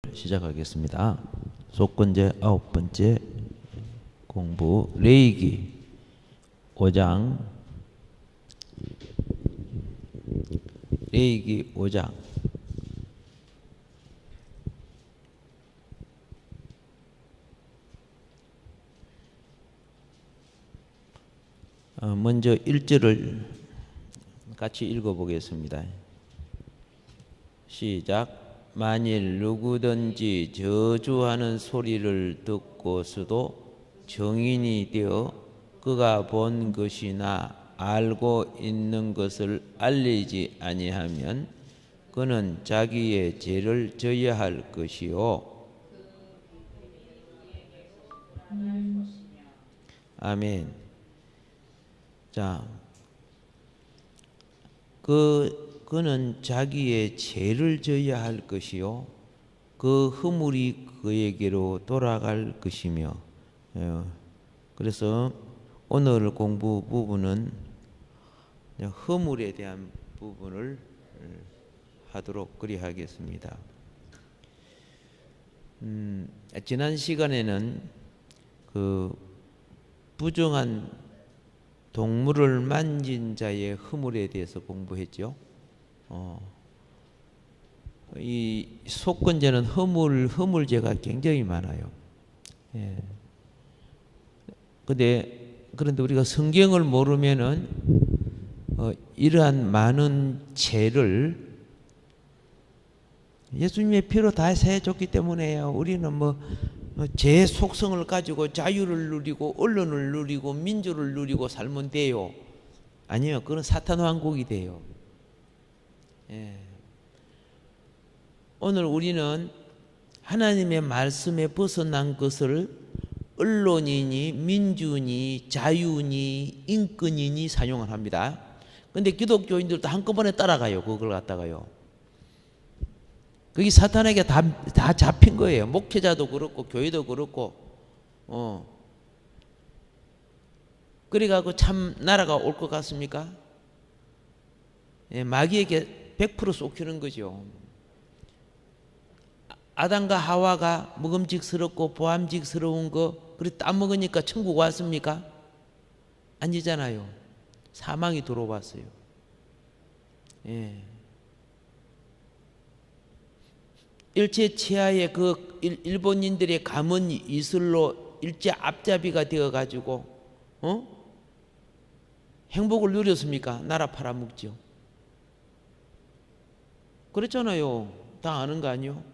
시작하겠습니다. 속건제 9번째 공부 레위기 5장 레위기 5장 먼저 1절을 같이 읽어보겠습니다. 시작. 만일 누구든지 저주하는 소리를 듣고서도 정인이 되어 그가 본 것이나 알고 있는 것을 알리지 아니하면 그는 자기의 죄를 져야 할 것이요. 아멘. 자, 그는 자기의 죄를 져야 할 것이요 그 허물이 그에게로 돌아갈 것이며. 그래서 오늘 공부 부분은 허물에 대한 부분을 하도록 그리하겠습니다. 지난 시간에는 그 부정한 동물을 만진 자의 허물에 대해서 공부했죠. 이 속건제는 허물죄가 굉장히 많아요. 그런데 우리가 성경을 모르면은 이러한 많은 죄를 예수님의 피로 다 사해줬기 때문에요. 우리는 제 속성을 가지고 자유를 누리고 언론을 누리고 민주를 누리고 살면 돼요. 아니요, 그건 사탄 왕국이 돼요. 오늘 우리는 하나님의 말씀에 벗어난 것을 언론이니 민주니 자유니 인권이니 사용을 합니다. 그런데 기독교인들도 한꺼번에 따라가요. 그걸 갖다가요. 그게 사탄에게 다 잡힌 거예요. 목회자도 그렇고 교회도 그렇고. 그래가지고 참 나라가 올 것 같습니까? 마귀에게 100% 쏟기는 거죠. 아담과 하와가 먹음직스럽고 보암직스러운 거 그래 따먹으니까 천국 왔습니까? 아니잖아요. 사망이 들어왔어요. 일제 치하의 그 일본인들의 가문 이슬로 일제 앞잡이가 되어 가지고 행복을 누렸습니까? 나라 팔아먹죠. 그랬잖아요. 다 아는 거 아니요?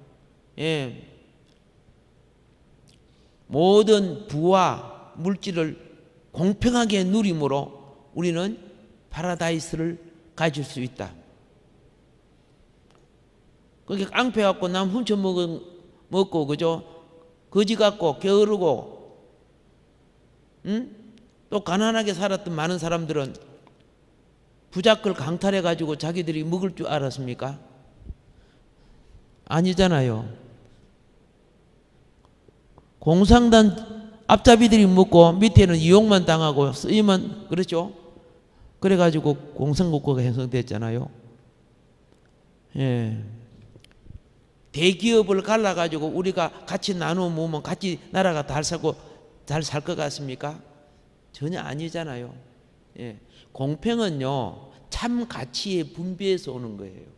모든 부와 물질을 공평하게 누림으로 우리는 파라다이스를 가질 수 있다. 그렇게 깡패 갖고 남 훔쳐 먹고 그죠? 거지 갖고 게으르고 또 가난하게 살았던 많은 사람들은 부자걸 강탈해 가지고 자기들이 먹을 줄 알았습니까? 아니잖아요. 공산당 앞잡이들이 먹고 밑에는 이용만 당하고 쓰임만 그렇죠? 그래가지고 공산국가가 형성됐잖아요. 대기업을 갈라가지고 우리가 같이 나누어 모으면 같이 나라가 잘 살 것 같습니까? 전혀 아니잖아요. 공평은요 참 가치의 분배에서 오는 거예요.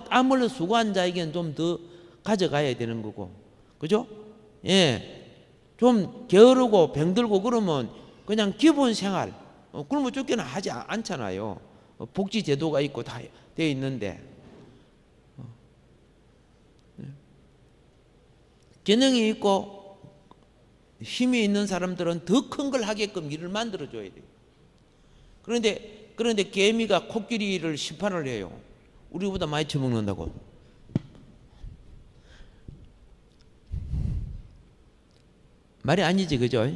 아무래도 수고한 자에게는 좀 더 가져가야 되는 거고, 그죠? 좀 게으르고 병들고 그러면 그냥 기본 생활, 굶어 죽기는 하지 않잖아요. 복지 제도가 있고 다 되어 있는데. 재능이 있고 힘이 있는 사람들은 더 큰 걸 하게끔 일을 만들어줘야 돼요. 그런데 개미가 코끼리를 심판을 해요. 우리보다 많이 처먹는다고. 말이 아니지, 그죠?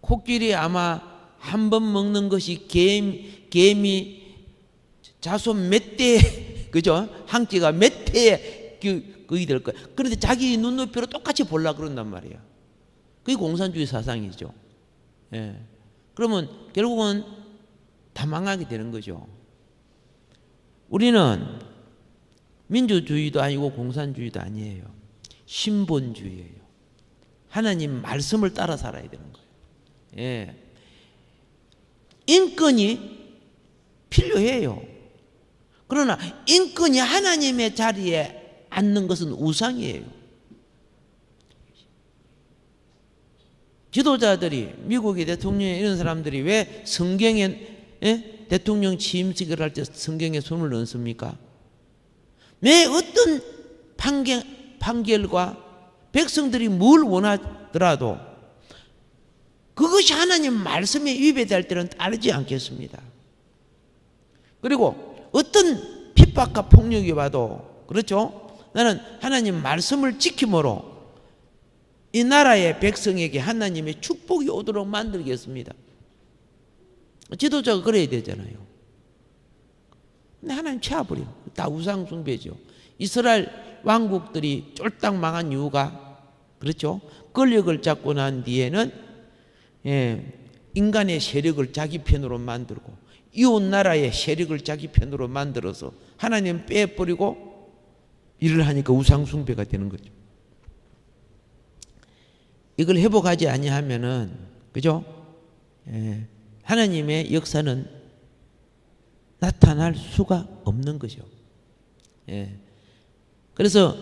코끼리 아마 한 번 먹는 것이 개미 자손 몇 대, 그죠? 한 끼가 몇 대에 그게 될 거야. 그런데 자기 눈높이로 똑같이 보려고 그런단 말이야. 그게 공산주의 사상이죠. 그러면 결국은 다 망하게 되는 거죠. 우리는 민주주의도 아니고 공산주의도 아니에요. 신본주의예요. 하나님 말씀을 따라 살아야 되는 거예요. 예. 인권이 필요해요. 그러나 인권이 하나님의 자리에 앉는 것은 우상이에요. 지도자들이, 미국의 대통령 이런 사람들이 왜 성경에 대통령 취임식을 할 때 성경에 손을 넣습니까? 매 어떤 판결과 백성들이 뭘 원하더라도 그것이 하나님 말씀에 위배될 때는 따르지 않겠습니다. 그리고 어떤 핍박과 폭력이 와도, 그렇죠? 나는 하나님 말씀을 지킴으로 이 나라의 백성에게 하나님의 축복이 오도록 만들겠습니다. 지도자가 그래야 되잖아요. 근데 하나님 채워버려. 다 우상숭배죠. 이스라엘 왕국들이 쫄딱 망한 이유가, 그렇죠? 권력을 잡고 난 뒤에는 인간의 세력을 자기 편으로 만들고 이웃 나라의 세력을 자기 편으로 만들어서 하나님 빼버리고 일을 하니까 우상숭배가 되는 거죠. 이걸 회복하지 아니하면은, 그죠? 하나님의 역사는 나타날 수가 없는 거죠. 그래서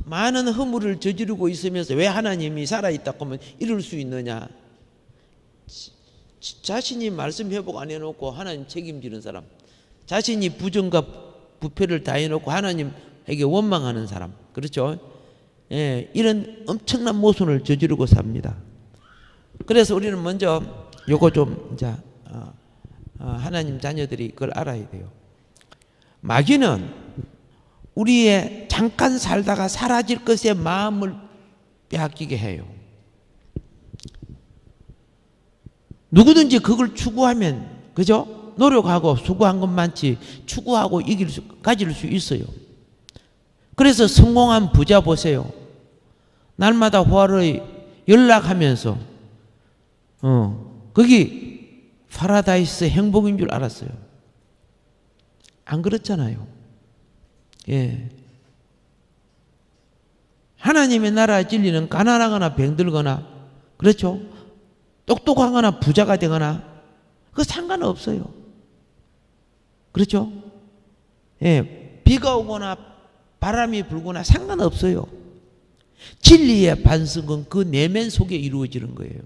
많은 허물을 저지르고 있으면서 왜 하나님이 살아있다고 하면 이럴 수 있느냐? 자신이 말씀 회복 안 해놓고 하나님 책임지는 사람, 자신이 부정과 부패를 다 해놓고 하나님에게 원망하는 사람, 그렇죠? 이런 엄청난 모순을 저지르고 삽니다. 그래서 우리는 먼저 요거 좀 이제 하나님 자녀들이 그걸 알아야 돼요. 마귀는 우리의 잠깐 살다가 사라질 것에 마음을 빼앗기게 해요. 누구든지 그걸 추구하면, 그죠? 노력하고 수고한 것만치 추구하고 가질 수 있어요. 그래서 성공한 부자 보세요. 날마다 화를 연락하면서 거기 파라다이스 행복인 줄 알았어요. 안 그렇잖아요. 하나님의 나라의 진리는 가난하거나 병들거나, 그렇죠? 똑똑하거나 부자가 되거나 그거 상관없어요. 그렇죠? 비가 오거나 바람이 불거나 상관없어요. 진리의 반성은 그 내면 속에 이루어지는 거예요.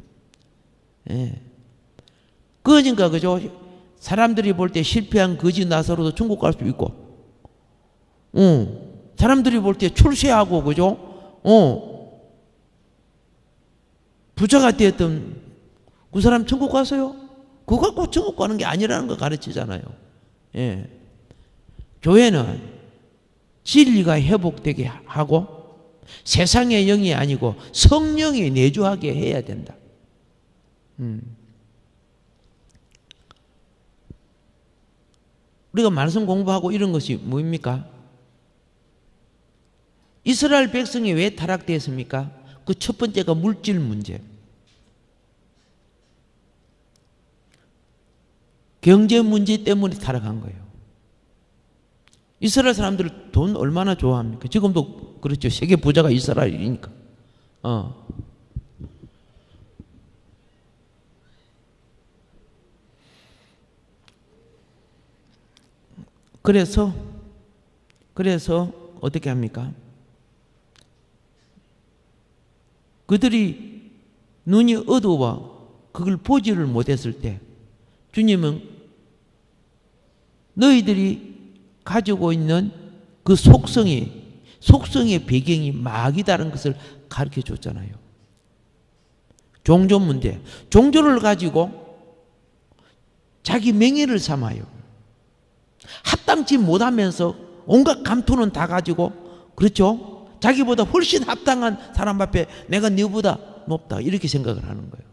그러니까, 그죠? 사람들이 볼 때 실패한 거지 나사로도 천국 갈 수 있고, 사람들이 볼 때 출세하고, 그죠? 부자가 되었던 그 사람 천국 가서요? 그거 갖고 천국 가는 게 아니라는 거 가르치잖아요. 교회는 진리가 회복되게 하고 세상의 영이 아니고 성령이 내주하게 해야 된다. 우리가 말씀 공부하고 이런 것이 뭡니까? 이스라엘 백성이 왜 타락되었습니까? 그 첫 번째가 물질 문제. 경제 문제 때문에 타락한 거예요. 이스라엘 사람들 돈 얼마나 좋아합니까? 지금도 그렇죠. 세계 부자가 이스라엘이니까. 그래서 어떻게 합니까? 그들이 눈이 어두워 그걸 보지를 못했을 때 주님은 너희들이 가지고 있는 그 속성의 배경이 마귀다라는 것을 가르쳐 줬잖아요. 종교 문제. 종교를 가지고 자기 명예를 삼아요. 합당치 못하면서 온갖 감투는 다 가지고, 그렇죠? 자기보다 훨씬 합당한 사람 앞에 내가 너보다 높다 이렇게 생각을 하는 거예요.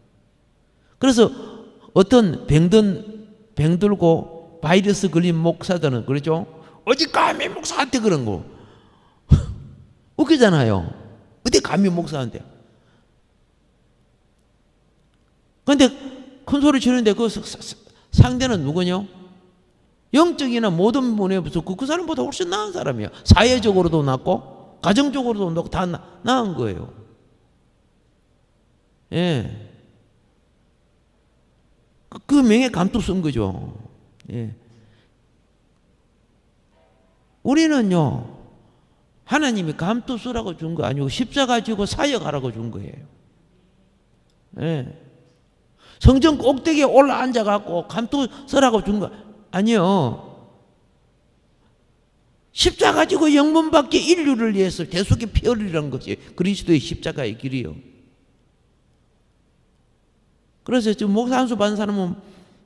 그래서 어떤 병들고 바이러스 걸린 목사들은, 그렇죠? 어디 감히 목사한테 그런 거 웃기잖아요. 어디 감히 목사한테. 그런데 큰 소리 치는데 그 상대는 누구냐? 영적이나 모든 분야에서 그 사람보다 훨씬 나은 사람이에요. 사회적으로도 낫고 가정적으로도 낫고 다 나은 거예요. 예. 그 명예 감투 쓴 거죠. 예. 우리는요, 하나님이 감투 쓰라고 준 거 아니고 십자가 지고 사역하라고 준 거예요. 예. 성전 꼭대기에 올라 앉아갖고 감투 쓰라고 준 거 아니요. 십자가 지고 영문밖에 인류를 위해서 대속의 피 흘리라는 것이 그리스도의 십자가의 길이요. 그래서 지금 목사 안수 받은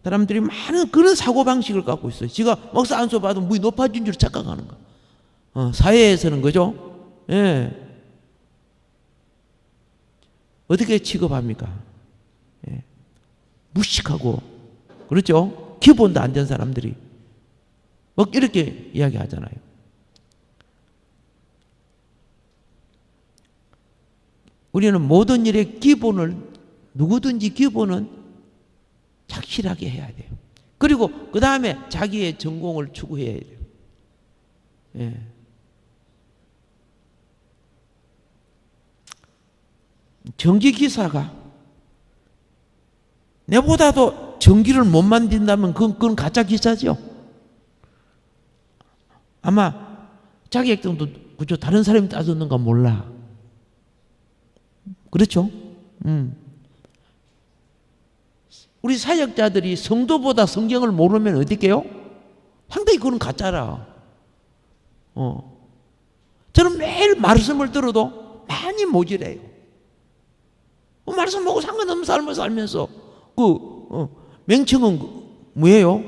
사람들이 많은 그런 사고방식을 갖고 있어요. 지가 목사 안수 받으면 무이 높아진 줄 착각하는 거. 사회에서는 그죠? 예. 어떻게 취급합니까? 예. 무식하고, 그렇죠? 기본도 안 된 사람들이. 막 이렇게 이야기 하잖아요. 우리는 모든 일의 기본을, 누구든지 기본은 착실하게 해야 돼요. 그리고 그 다음에 자기의 전공을 추구해야 돼요. 예. 전기기사가 내보다도 전기를 못 만든다면 그건 가짜 기사죠. 아마 자기 액정도 그죠, 다른 사람이 따졌는가 몰라. 그렇죠? 우리 사역자들이 성도보다 성경을 모르면 어떻게 해요? 상당히 그건 가짜라. 저는 매일 말씀을 들어도 많이 모질해요. 말씀 보고 상관없는 삶을 살면서 맹청은 뭐예요?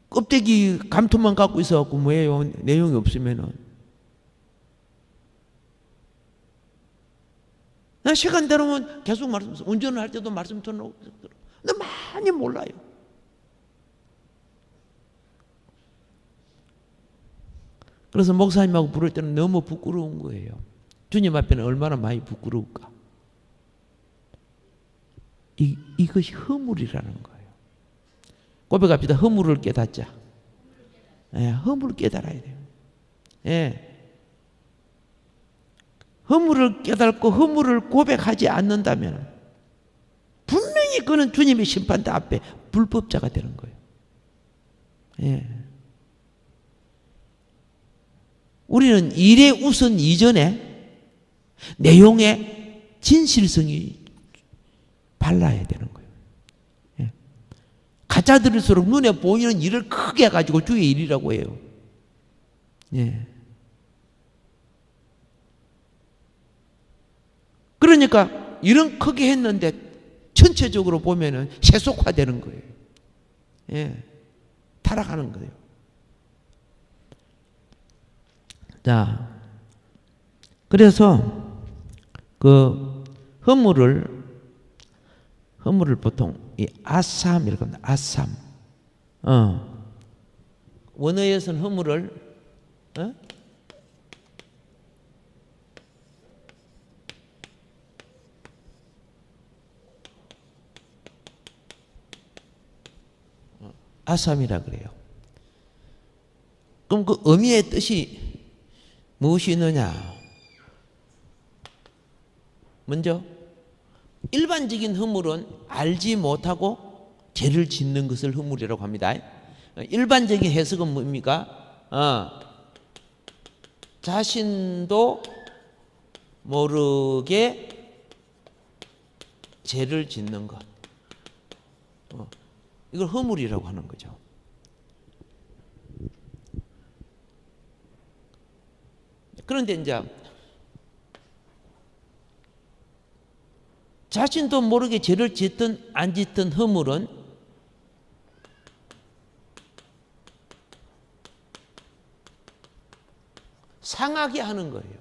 껍데기 감투만 갖고 있어갖고 뭐예요? 내용이 없으면은. 나 시간 되면 계속 말씀, 운전을 할 때도 말씀 들어놓고, 근데 많이 몰라요. 그래서 목사님하고 부를 때는 너무 부끄러운 거예요. 주님 앞에는 얼마나 많이 부끄러울까. 이것이 허물이라는 거예요. 고백합시다. 허물을 깨닫자. 예, 허물을 깨달아야 돼요. 예. 허물을 깨닫고 허물을 고백하지 않는다면 분명히 그는 주님의 심판대 앞에 불법자가 되는 거예요. 예. 우리는 일의 우선 이전에 내용의 진실성이 발라야 되는 거예요. 예. 가짜들일수록 눈에 보이는 일을 크게 해가지고 주의 일이라고 해요. 예. 그러니까 일은 크게 했는데 전체적으로 보면은 세속화되는 거예요. 예. 타락하는 거예요. 자, 그래서 그 허물을 보통 이 아삼이라고 합니다. 아삼. 원어에서는 허물을 아삼이라 그래요. 그럼 그 의미의 뜻이 무엇이 있느냐? 먼저 일반적인 허물은 알지 못하고 죄를 짓는 것을 허물이라고 합니다. 일반적인 해석은 뭡니까? 자신도 모르게 죄를 짓는 것. 이걸 허물이라고 하는 거죠. 그런데 이제 자신도 모르게 죄를 짓든 안 짓든 허물은 상하게 하는 거예요.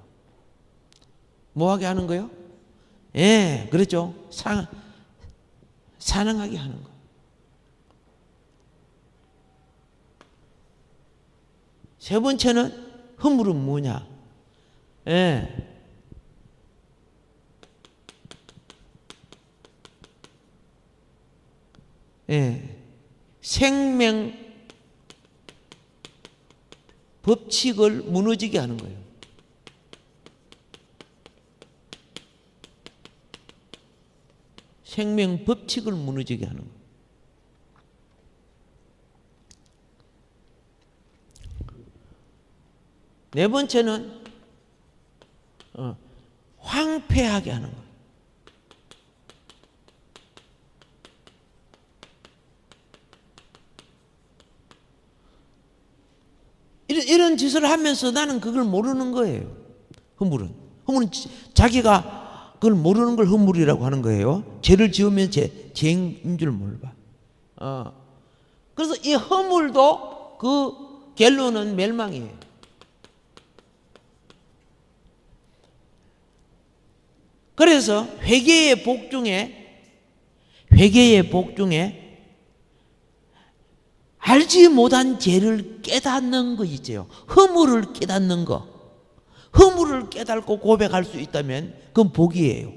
뭐하게 하는 거예요? 예, 그렇죠. 사랑하게 하는 거예요. 세 번째는 허물은 뭐냐? 예. 예. 생명 법칙을 무너지게 하는 거예요. 생명 법칙을 무너지게 하는 거예요. 네 번째는 황폐하게 하는 거예요. 이런 짓을 하면서 나는 그걸 모르는 거예요. 허물은 자기가 그걸 모르는 걸 허물이라고 하는 거예요. 죄를 지으면 죄인 줄 몰라. 그래서 이 허물도 그 결론은 멸망이에요. 그래서 회개의 복 중에 알지 못한 죄를 깨닫는 거 있죠. 허물을 깨닫는 거. 허물을 깨닫고 고백할 수 있다면 그건 복이에요.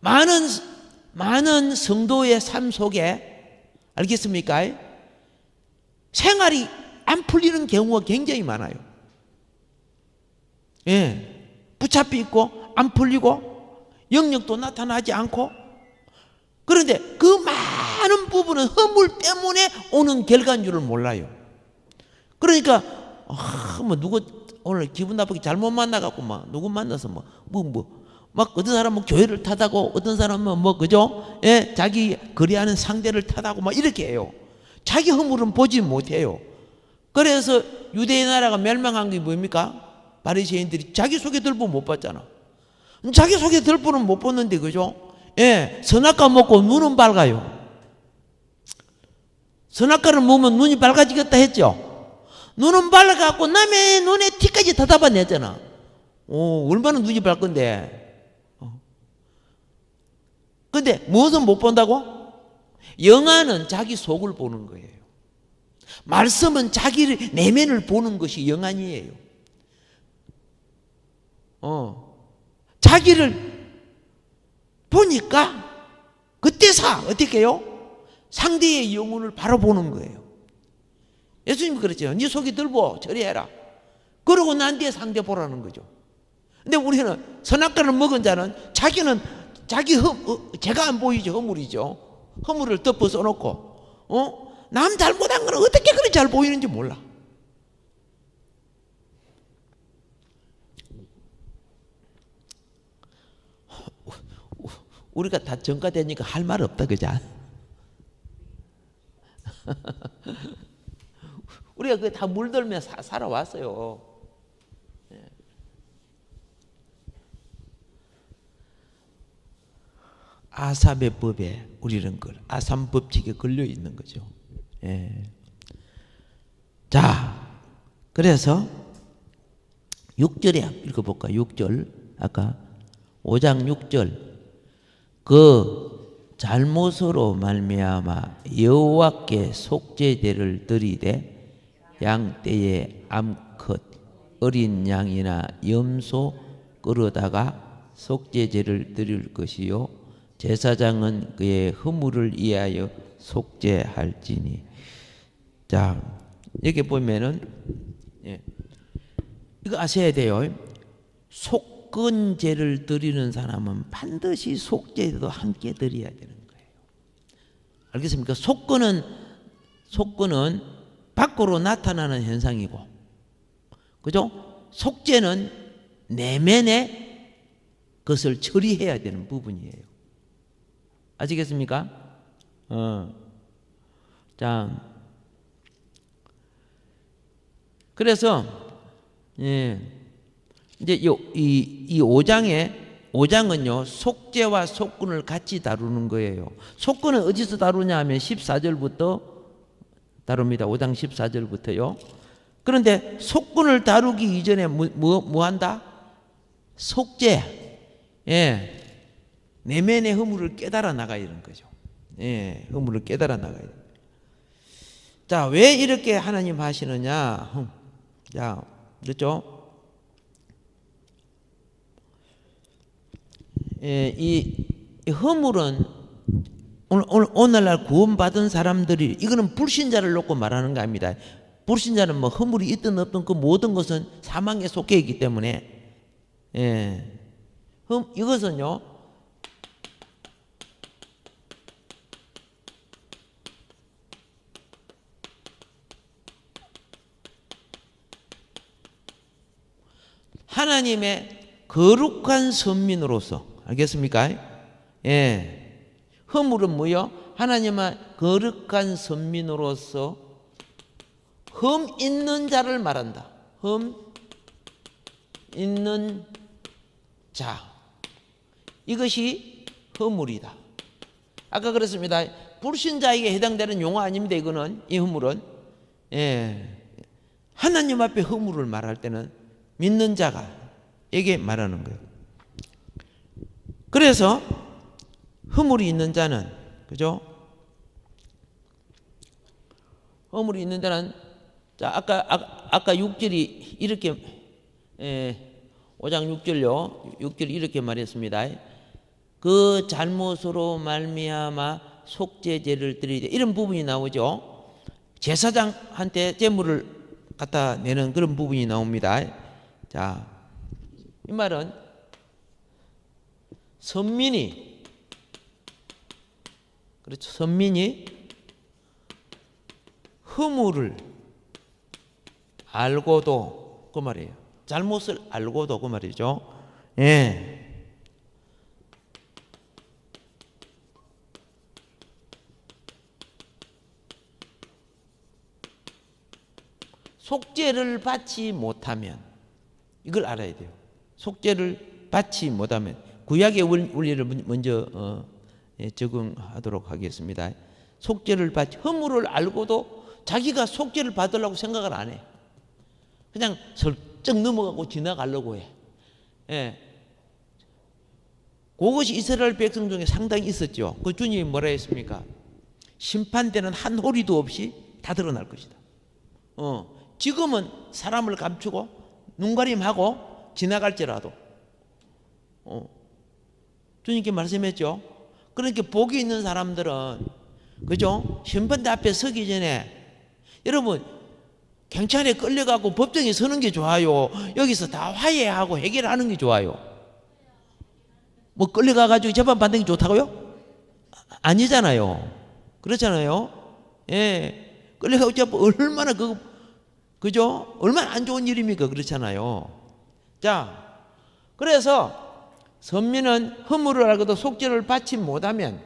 많은 성도의 삶 속에 알겠습니까? 생활이 안 풀리는 경우가 굉장히 많아요. 예, 붙잡혀 있고 안 풀리고 영역도 나타나지 않고, 그런데 그 많은 부분은 허물 때문에 오는 결과인 줄을 몰라요. 그러니까 뭐 누구 오늘 기분 나쁘게 잘못 만나갖고 막 누구 만나서 막 어떤 사람은 교회를 탓하고 어떤 사람은 그죠? 예, 자기 거래하는 상대를 탓하고 막 이렇게 해요. 자기 허물은 보지 못해요. 그래서 유대의 나라가 멸망한 게 뭡니까? 바리새인들이 자기 속에 들보 못 봤잖아. 자기 속에 들보는 못 봤는데, 그죠? 예, 선악과 먹고 눈은 밝아요. 선악과를 먹으면 눈이 밝아지겠다 했죠. 눈은 밝아갖고 남의 눈에 티까지 다 잡아냈잖아. 얼마나 눈이 밝은데. 근데 무엇은 못 본다고? 영안은 자기 속을 보는 거예요. 말씀은 자기 내면을 보는 것이 영안이에요. 자기를 보니까 그때 어떻게 해요? 상대의 영혼을 바로 보는 거예요. 예수님이 그랬죠. 네 속이 들보 처리해라. 그러고 난 뒤에 상대 보라는 거죠. 근데 우리는 선악과를 먹은 자는 자기는 제가 안 보이죠. 허물이죠. 허물을 덮어 써놓고 남 잘못한 건 어떻게 그리 잘 보이는지 몰라. 우리가 다 전가되니까 할 말 없다, 그죠? 우리가 그게 다 물들며 살아왔어요. 아삼의 법에 우리는 아삼 법칙에 걸려 있는 거죠. 예. 자, 그래서 6절에 읽어볼까? 6절 아까 5장 6절 그 잘못으로 말미암아 여호와께 속죄제를 드리되 양떼의 암컷 어린 양이나 염소 끌어다가 속죄제를 드릴 것이요 제사장은 그의 허물을 위하여 속죄할지니. 자, 여기 보면은 이거 아셔야 돼요. 속건제를 드리는 사람은 반드시 속죄도 함께 드려야 되는 거예요. 알겠습니까? 속건은 밖으로 나타나는 현상이고, 그죠? 속죄는 내면의 것을 처리해야 되는 부분이에요. 아시겠습니까? 자, 그래서 이제 이 5장은요 속죄와 속건을 같이 다루는 거예요. 속건은 어디서 다루냐 하면 14절부터 다룹니다. 5장 14절부터요. 그런데 속건을 다루기 이전에 뭐 한다? 속죄. 예. 내면의 허물을 깨달아 나가야 되는 거죠. 예. 허물을 깨달아 나가야 돼요. 자, 왜 이렇게 하나님 하시느냐? 자, 그렇죠? 이 허물은 오늘날 구원받은 사람들이, 이거는 불신자를 놓고 말하는 거 아닙니다. 불신자는 뭐 허물이 있든 없든 그 모든 것은 사망에 속해 있기 때문에, 예. 이것은요, 하나님의 거룩한 선민으로서, 알겠습니까? 예. 허물은 뭐요? 하나님의 거룩한 선민으로서 흠 있는 자를 말한다. 흠 있는 자. 이것이 허물이다. 아까 그랬습니다. 불신자에게 해당되는 용어 아닙니다. 이거는, 이 허물은. 예. 하나님 앞에 허물을 말할 때는 믿는 자가 에게 말하는 거예요. 그래서 허물이 있는 자는, 그죠? 허물이 있는 자는, 자, 아까 6절이 이렇게, 5장 6절요. 6절이 이렇게 말했습니다. 그 잘못으로 말미암아 속죄제를 드리되, 이런 부분이 나오죠. 제사장한테 제물을 갖다 내는 그런 부분이 나옵니다. 자, 이 말은 선민이, 그렇죠, 선민이 허물을 알고도, 그 말이에요. 잘못을 알고도, 그 말이죠. 예. 속죄를 받지 못하면, 이걸 알아야 돼요. 속죄를 받지 못하면, 구약의 원리를 먼저 적응하도록 하겠습니다. 속죄를 받지, 허물을 알고도 자기가 속죄를 받으려고 생각을 안 해. 그냥 슬쩍 넘어가고 지나가려고 해. 예. 그것이 이스라엘 백성 중에 상당히 있었죠. 그 주님이 뭐라 했습니까? 심판 때는 한 호리도 없이 다 드러날 것이다. 지금은 사람을 감추고 눈가림하고 지나갈지라도, 주님께 말씀했죠. 그러니까 복이 있는 사람들은, 그죠? 심판대 앞에 서기 전에, 여러분, 경찰에 끌려가고 법정에 서는 게 좋아요? 여기서 다 화해하고 해결하는 게 좋아요? 뭐 끌려가가지고 재판받는 게 좋다고요? 아니잖아요. 그렇잖아요. 예. 끌려가고 재판 얼마나 그죠? 얼마나 안 좋은 일입니까? 그렇잖아요. 자, 그래서 선민은 허물을 알고도 속죄를 받지 못하면,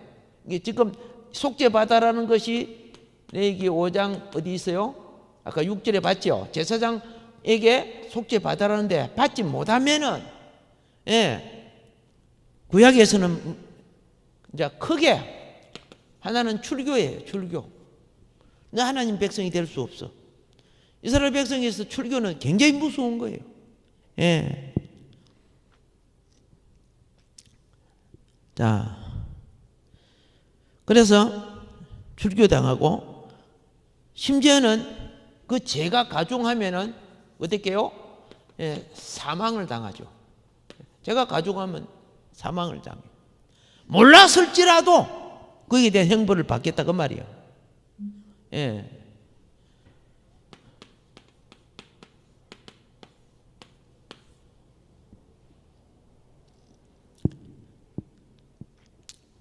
이게 지금 속죄 받아라는 것이 레위기 5장 어디 있어요? 아까 6절에 봤죠. 제사장에게 속죄 받아라는데 받지 못하면은, 예, 구약에서는 이제 크게 하나는 출교예요. 출교. 하나님 백성이 될 수 없어. 이스라엘 백성에서 출교는 굉장히 무서운 거예요. 예. 자, 그래서 출교당하고, 심지어는 그 죄가 가중하면은 어떻게 해요? 예, 사망을 당하죠. 죄가 가중하면 사망을 당해요. 몰랐을지라도 거기에 대한 형벌을 받겠다, 그 말이에요. 예.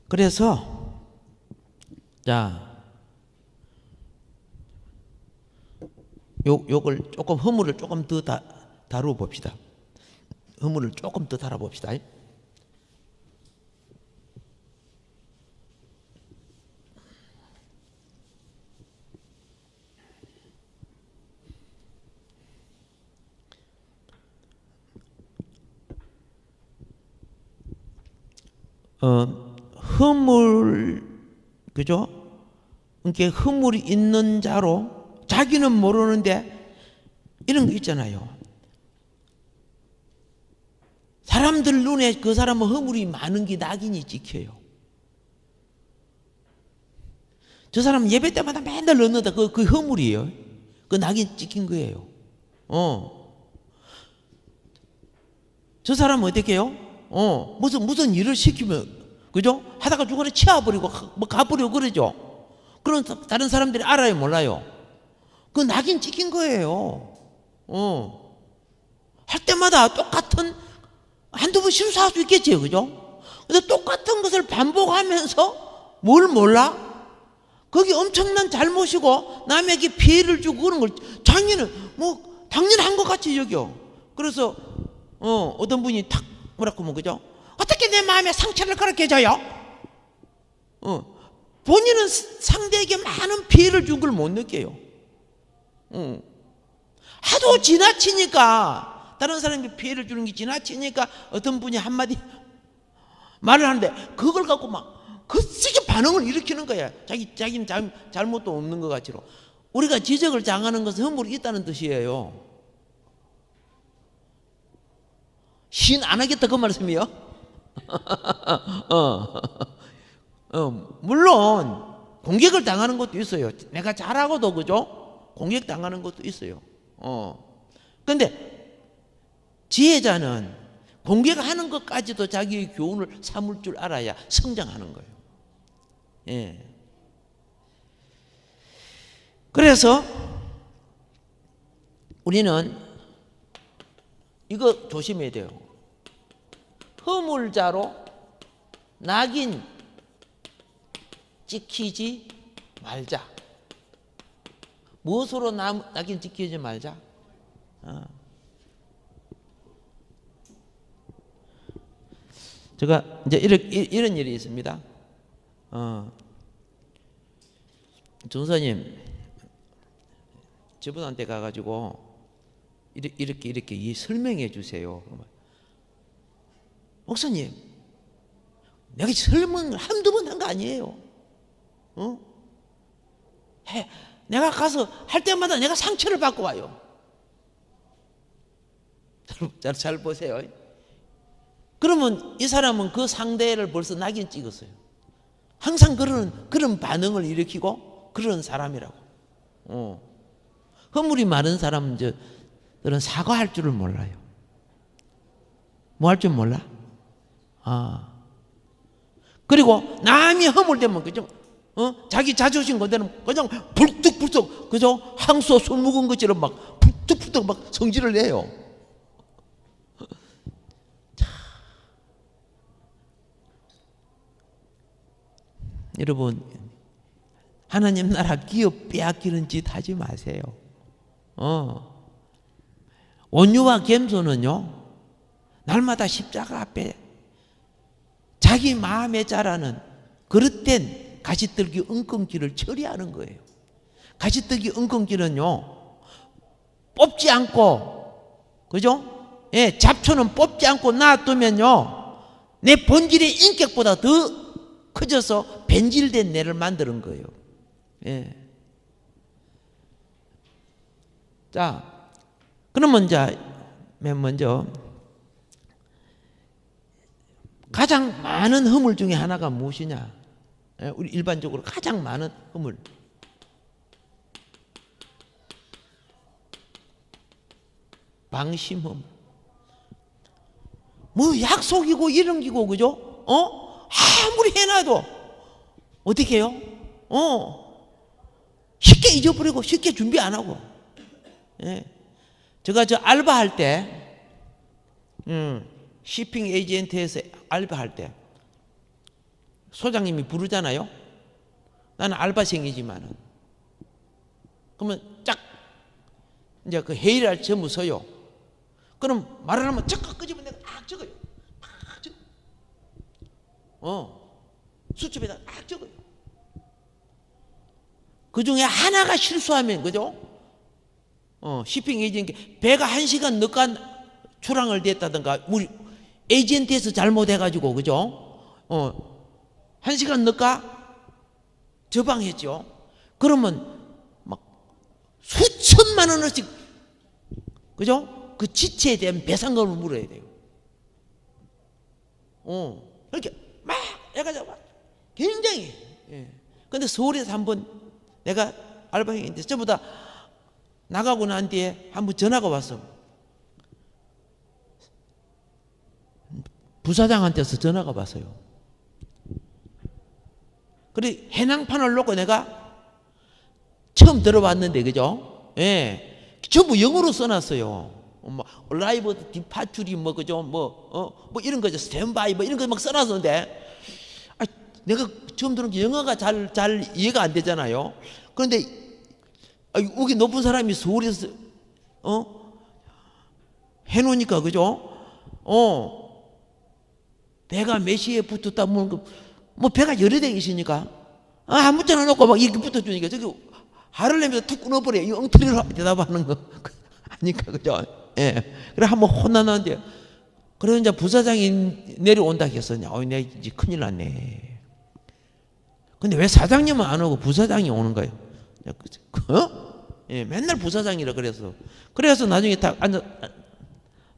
그래서, 자, 요걸 조금, 허물을 조금 더 다루어 봅시다. 허물을 조금 더 다뤄봅시다. 허물, 그죠? 그러니까 허물이 있는 자로 자기는 모르는데 이런 거 있잖아요. 사람들 눈에 그 사람은 허물이 많은 게 낙인이 찍혀요. 저 사람 예배 때마다 맨날 넣는다. 그 허물이에요. 그 낙인 찍힌 거예요. 저 사람은 어떻게 해요? 무슨 일을 시키면 그죠? 하다가 중간에 치워버리고 뭐 가버리고 그러죠. 그런 다른 사람들이 알아요, 몰라요? 그 낙인 찍힌 거예요. 할 때마다 똑같은 한두 번 실수할 수 있겠지요, 그죠? 근데 똑같은 것을 반복하면서 뭘 몰라? 거기 엄청난 잘못이고 남에게 피해를 주고 그런 걸 자기는 뭐 당연한 것 같이 여겨. 그래서 어떤 분이 탁 뭐라고 하면 그죠? 어떻게 내 마음에 상처를 그렇게 줘요? 본인은 상대에게 많은 피해를 준 걸 못 느껴요. 하도 지나치니까 다른 사람에게 피해를 주는 게 지나치니까 어떤 분이 한마디 말을 하는데 그걸 갖고 막 그쓰게 반응을 일으키는 거야. 자기는 잘못도 없는 것 같지로. 우리가 지적을 당하는 것은 허물이 있다는 뜻이에요. 신 안 하겠다 그 말씀이요? 물론 공격을 당하는 것도 있어요. 내가 잘하고도 그죠? 공격 당하는 것도 있어요. 근데 지혜자는 공격하는 것까지도 자기의 교훈을 삼을 줄 알아야 성장하는 거예요. 예. 그래서 우리는 이거 조심해야 돼요. 허물자로 낙인 찍히지 말자. 무엇으로 낙인 찍히지 말자? 제가 이제 이런 일이 있습니다. 전사님, 저분한테 가가지고 이렇게 설명해 주세요. 목사님, 내가 설명을 한두 번 한 거 아니에요. 내가 가서 할 때마다 내가 상처를 받고 와요. 잘 보세요. 그러면 이 사람은 그 상대를 벌써 낙인 찍었어요. 항상 그런 반응을 일으키고 그런 사람이라고. 허물이 많은 사람들은 사과할 줄을 몰라요. 뭐 할 줄 몰라? 그리고 남이 허물되면 그죠? 자기 자존심 그대로 그냥 불뚝불뚝 그죠? 항소 술 묵은 것처럼 막 불뚝불뚝 막 성질을 내요. 여러분, 하나님 나라 기업 빼앗기는 짓 하지 마세요. 온유와 겸손은요, 날마다 십자가 앞에 자기 마음에 자라는 그릇된 가시떨기 엉겅퀴를 처리하는 거예요. 가시떨기 엉겅퀴는요, 뽑지 않고, 그죠? 예, 잡초는 뽑지 않고 놔두면요, 내 본질의 인격보다 더 커져서 변질된 내를 만드는 거예요. 예. 자, 그러면 맨 먼저 가장 많은 허물 중에 하나가 무엇이냐? 예, 우리 일반적으로 가장 많은 허물. 방심허물. 뭐 약속이고 이런 기고 그죠? 아무리 해놔도 어떻게 해요? 쉽게 잊어버리고 쉽게 준비 안 하고. 예. 제가 알바할 때 shipping 에이전트에서 알바할 때 소장님이 부르잖아요. 나는 알바생이지만은 그러면 쫙 이제 그 회의를 할 전부 서요. 그럼 말을 하면 적극 끄집어 내가 적어요. 수첩에다 딱 적어요. 그 중에 하나가 실수하면, 그죠? shipping 에이전트, 배가 1시간 늦게 출항을 됐다든가, 우리 에이전트에서 잘못해가지고, 그죠? 1시간 늦게 저방했죠. 그러면 막 수천만 원어치, 그죠? 그 지체에 대한 배상금을 물어야 돼요. 이렇게 막 해가지고 굉장히. 근데 서울에서 한번 내가 알바생인데 전부 다 나가고 난 뒤에 한번 전화가 왔어. 부사장한테서 전화가 왔어요. 그래 해낭판을 놓고 내가 처음 들어봤는데 그죠? 예, 전부 영어로 써놨어요. 뭐 라이브 디파츄리 뭐 그죠? 뭐 이런 거죠. 스탠바이 뭐 이런 거 막 써놨었는데 내가 처음 들은 게 영어가 잘 이해가 안 되잖아요. 그런데 여기 높은 사람이 서울에서 해놓으니까 그죠? 배가 몇 시에 붙었다 뭐 배가 여러 대 있으니까 아무 때나 놓고 막 이렇게 붙어주니까 저기 화를 내면서 툭 끊어버려. 이 엉터리로 대답하는 거 아니까 그죠? 예. 그래 한번 혼나는데 그래 이제 부사장이 내려온다 했었냐? 내가 이제 큰일 났네. 근데 왜 사장님은 안 오고 부사장이 오는 거예요? 예, 맨날 부사장이라 그래서 나중에 딱 앉아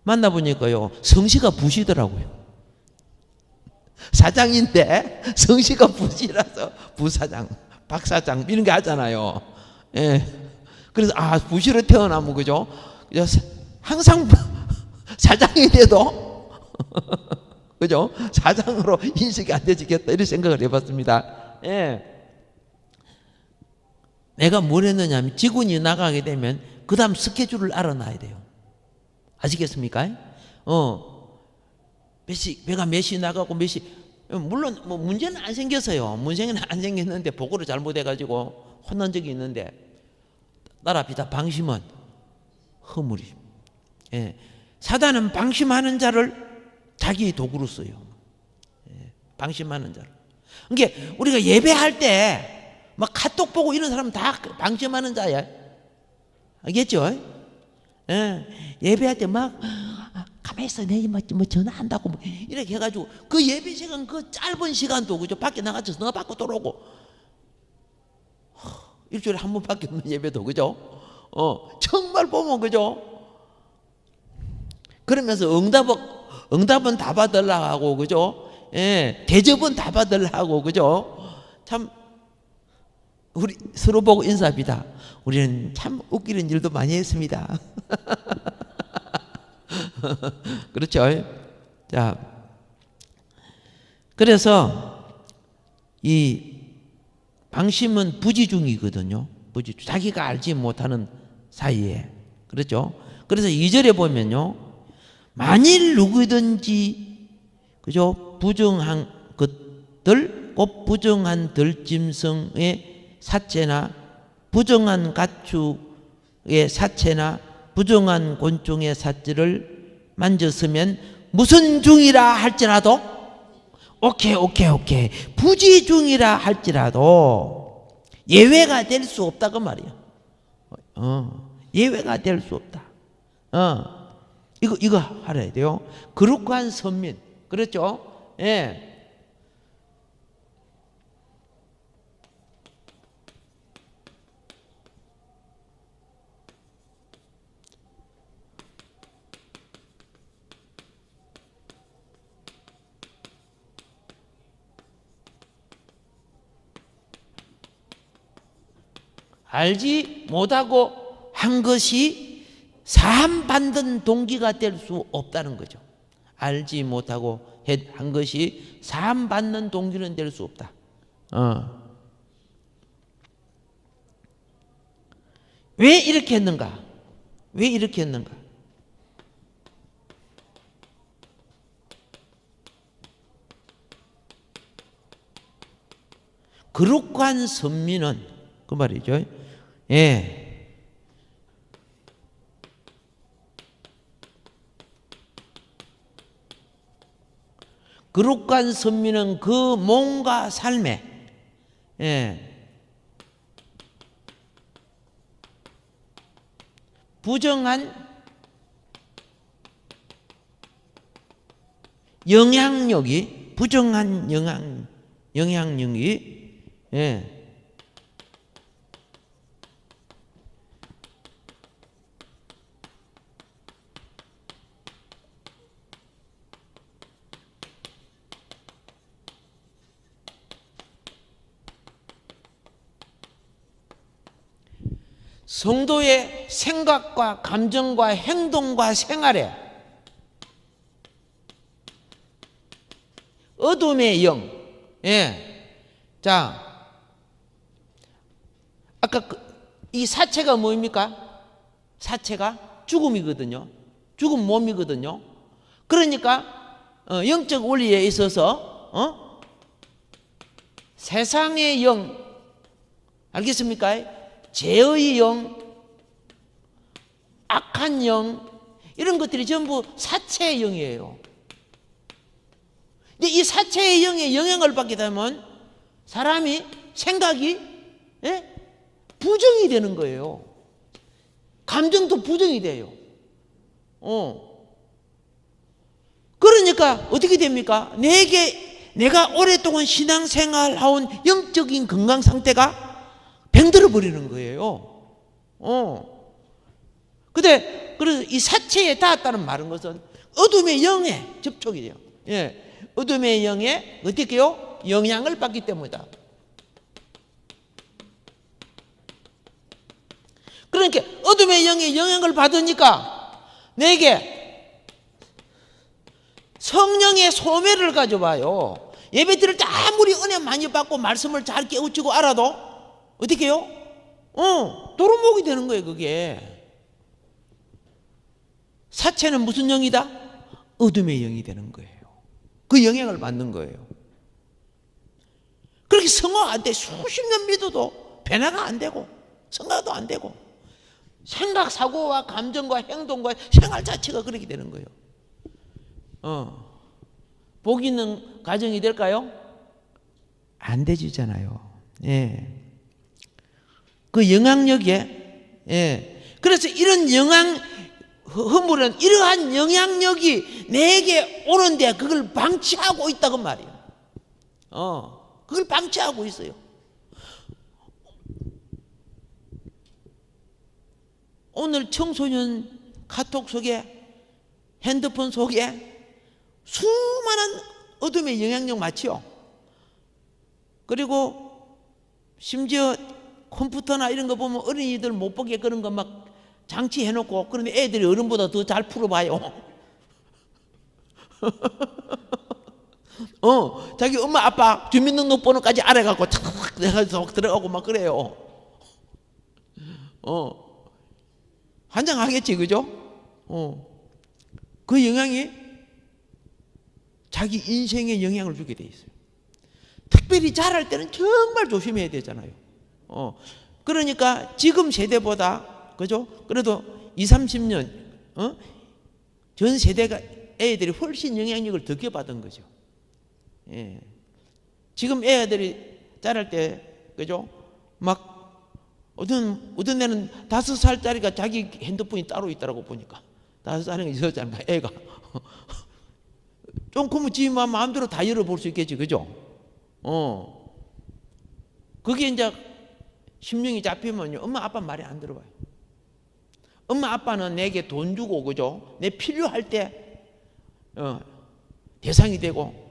만나보니까요 성씨가 부시더라고요. 사장인데 성씨가 부시라서 부사장, 박사장 이런 게 하잖아요. 예. 그래서 부시로 태어나면 그죠? 항상 사장이 돼도 그죠? 사장으로 인식이 안 되지겠다 이런 생각을 해봤습니다. 예. 내가 뭘 했느냐면 직원이 나가게 되면 그 다음 스케줄을 알아놔야 돼요. 아시겠습니까? 배가 몇 시 나가고 몇 시, 물론 뭐 문제는 안 생겼어요. 문제는 안 생겼는데 보고를 잘못해가지고 혼난 적이 있는데 따라합시다. 방심은 허물이. 예. 사단은 방심하는 자를 자기 도구로 써요. 예. 방심하는 자를. 그러니까 우리가 예배할 때 막 카톡 보고 이런 사람은 다 방심하는 자야. 알겠죠? 예. 예배할 때 막 가만히 있어. 내일 뭐 전화한다고 뭐 이렇게 해가지고 그 예배 시간 그 짧은 시간도 그죠? 밖에 나가서 전화 받고 들어오고 일주일에 한 번밖에 없는 예배도 그죠? 정말 보면 그죠? 그러면서 응답은 다 받으려고 하고 그죠? 예, 대접은 다 받으려고 그죠? 참 우리 서로 보고 인사합니다. 우리는 참 웃기는 일도 많이 했습니다. 그렇죠? 자, 그래서 이 방심은 부지중이거든요. 부지중. 자기가 알지 못하는 사이에. 그렇죠? 그래서 2절에 보면요. 만일 누구든지 그죠? 부정한 것들, 곧 부정한 들짐승의 사체나 부정한 가축의 사체나 부정한 곤충의 사체를 만졌으면 무슨 중이라 할지라도 오케이 부지중이라 할지라도 예외가 될 수 없다 그 말이에요. 예외가 될 수 없다. 이거 알아야 돼요. 거룩한 선민. 그렇죠? 예. 알지 못하고 한 것이 사함받는 동기가 될 수 없다는 거죠. 알지 못하고 한 것이 사함받는 동기는 될 수 없다. 왜 이렇게 했는가? 왜 이렇게 했는가? 거룩한 선민은 그 말이죠. 예. 거룩한 선민은 그 몸과 삶에 부정한 영향력이 성도의 생각과 감정과 행동과 생활에 어둠의 영, 자, 아까 이 사체가 뭐입니까? 사체가 죽음이거든요. 죽은 몸이거든요. 그러니까 영적 원리에 있어서 세상의 영, 알겠습니까? 죄의 영, 악한 영, 이런 것들이 전부 사체의 영이에요. 근데 이 사체의 영에 영향을 받게 되면 사람이 생각이 부정이 되는 거예요. 감정도 부정이 돼요. 그러니까 어떻게 됩니까? 내가 오랫동안 신앙생활 해온 영적인 건강 상태가 병들어 버리는 거예요. 그래서 이 사체에 닿았다는 말은 것은 어둠의 영에 접촉이 돼요. 예. 어둠의 영에 어떻게 해요? 영향을 받기 때문이다. 그러니까 어둠의 영에 영향을 받으니까 내게 성령의 소매를 가져봐요. 예배 드릴 때 아무리 은혜 많이 받고 말씀을 잘 깨우치고 알아도 어떻게 해요? 도루묵이 되는 거예요. 그게 사체는 무슨 영이다? 어둠의 영이 되는 거예요. 그 영향을 받는 거예요. 그렇게 성화가 안 돼. 수십 년 믿어도 변화가 안 되고 성화도 안 되고 생각, 사고와 감정과 행동과 생활 자체가 그렇게 되는 거예요. 복 있는 가정이 될까요? 안 되지잖아요. 예. 그 영향력에, 예. 그래서 이런 허물은 이러한 영향력이 내게 오는데 그걸 방치하고 있다고 말이에요. 그걸 방치하고 있어요. 오늘 청소년 카톡 속에, 핸드폰 속에 수많은 어둠의 영향력 맞죠? 그리고 심지어 컴퓨터나 이런 거 보면 어린이들 못 보게 그런 거 막 장치해놓고, 그런데 애들이 어른보다 더 잘 풀어봐요. 자기 엄마 아빠 주민등록번호까지 알아갖고 탁 들어가고 막 그래요. 환장하겠지, 그죠? 그 영향이 자기 인생에 영향을 주게 돼 있어요. 특별히 자랄 때는 정말 조심해야 되잖아요. 그러니까 지금 세대보다, 그죠? 그래도 20, 30년, 전 세대가 애들이 훨씬 영향력을 더 받은 거죠. 예. 지금 애들이 자랄 때, 그죠? 막, 어떤 애는 5살짜리가 자기 핸드폰이 따로 있더라고, 보니까. 5살은 있었잖아, 애가. 좀 크면 지 마음대로 다 열어볼 수 있겠지, 그죠? 그게 이제 심령이 잡히면요, 엄마, 아빠 말이 안 들어봐요. 엄마, 아빠는 내게 돈 주고, 그죠? 내 필요할 때, 대상이 되고,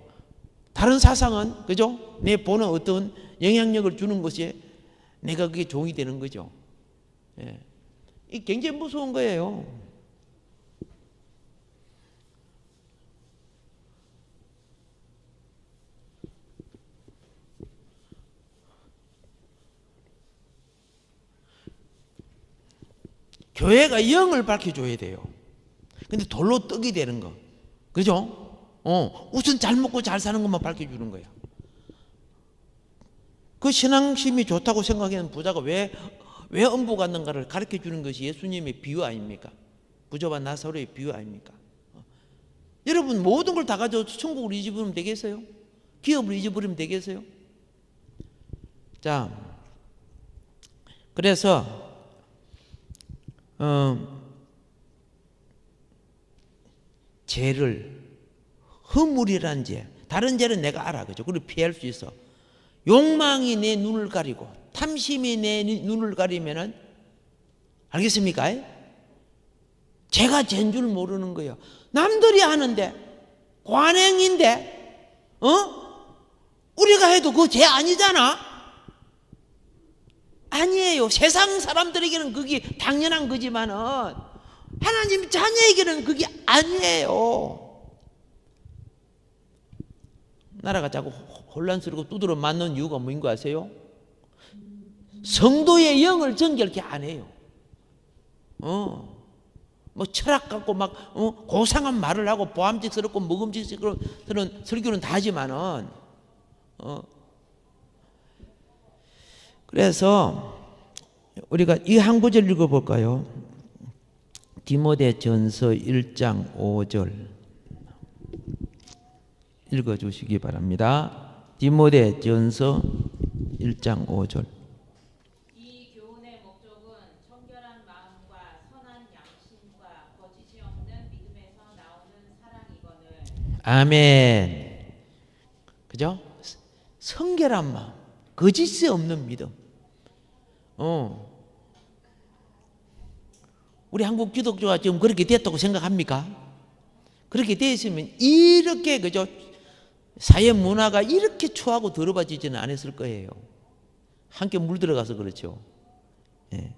다른 사상은, 그죠? 내 보는 어떤 영향력을 주는 것이 내가 그게 종이 되는 거죠. 예. 이 굉장히 무서운 거예요. 교회가 영을 밝혀줘야 돼요. 근데 돌로 떡이 되는 거, 그죠? 우선 잘 먹고 잘 사는 것만 밝혀주는 거야. 그 신앙심이 좋다고 생각하는 부자가 왜 음부 갔는가를 가르쳐주는 것이 예수님의 비유 아닙니까? 부자와 나사로의 비유 아닙니까? 여러분, 모든 걸 다 가져서 천국을 잊어버리면 되겠어요? 기업을 잊어버리면 되겠어요? 자, 그래서 죄를, 허물이란 죄, 다른 죄는 내가 알아, 그죠? 그리고 피할 수 있어. 욕망이 내 눈을 가리고 탐심이 내 눈을 가리면은, 알겠습니까? 죄가 죄인 줄 모르는 거예요. 남들이 하는데, 관행인데, 우리가 해도 그거 죄 아니잖아? 아니에요. 세상 사람들에게는 그게 당연한 거지만은 하나님 자녀에게는 그게 아니에요. 나라가 자꾸 혼란스럽고 두드러 맞는 이유가 뭐인 거 아세요? 성도의 영을 정결케 안 해요. 뭐 철학 갖고 막 고상한 말을 하고 보암직스럽고 먹음직스러운 설교는 다 하지만은 그래서 우리가 이 한 구절 읽어볼까요? 디모데전서 1장 5절 읽어주시기 바랍니다. 디모데전서 1장 5절. 이 교훈의 목적은 청결한 마음과 선한 양심과 거짓이 없는 믿음에서 나오는 사랑이거늘. 아멘. 그죠? 성결한 마음, 거짓이 없는 믿음. 우리 한국 기독교가 지금 그렇게 됐다고 생각합니까? 그렇게 되어 있으면 이렇게, 그죠? 사회 문화가 이렇게 추하고 더러워지지는 않았을 거예요. 함께 물들어가서 그렇죠. 예.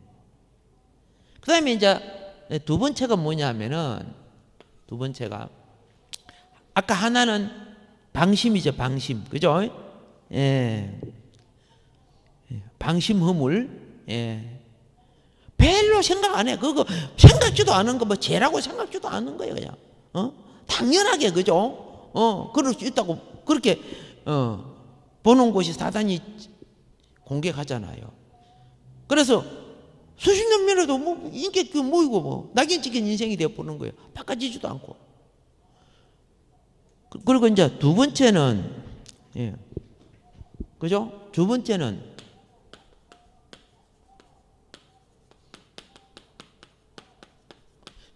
그 다음에 이제 두 번째가 뭐냐면은, 두 번째가, 아까 하나는 방심이죠, 방심. 그죠? 예. 방심 허물. 예. 별로 생각 안 해. 그거 생각지도 않은 거, 뭐 죄라고 생각지도 않은 거예요, 그냥. 당연하게, 그죠? 그럴 수 있다고, 그렇게, 보는 곳이 사단이 공격하잖아요. 그래서 수십 년 만에도 뭐, 인기 모이고 뭐, 낙인 찍힌 인생이 되어보는 거예요. 바꿔지지도 않고. 그리고 이제 두 번째는, 예. 그죠? 두 번째는,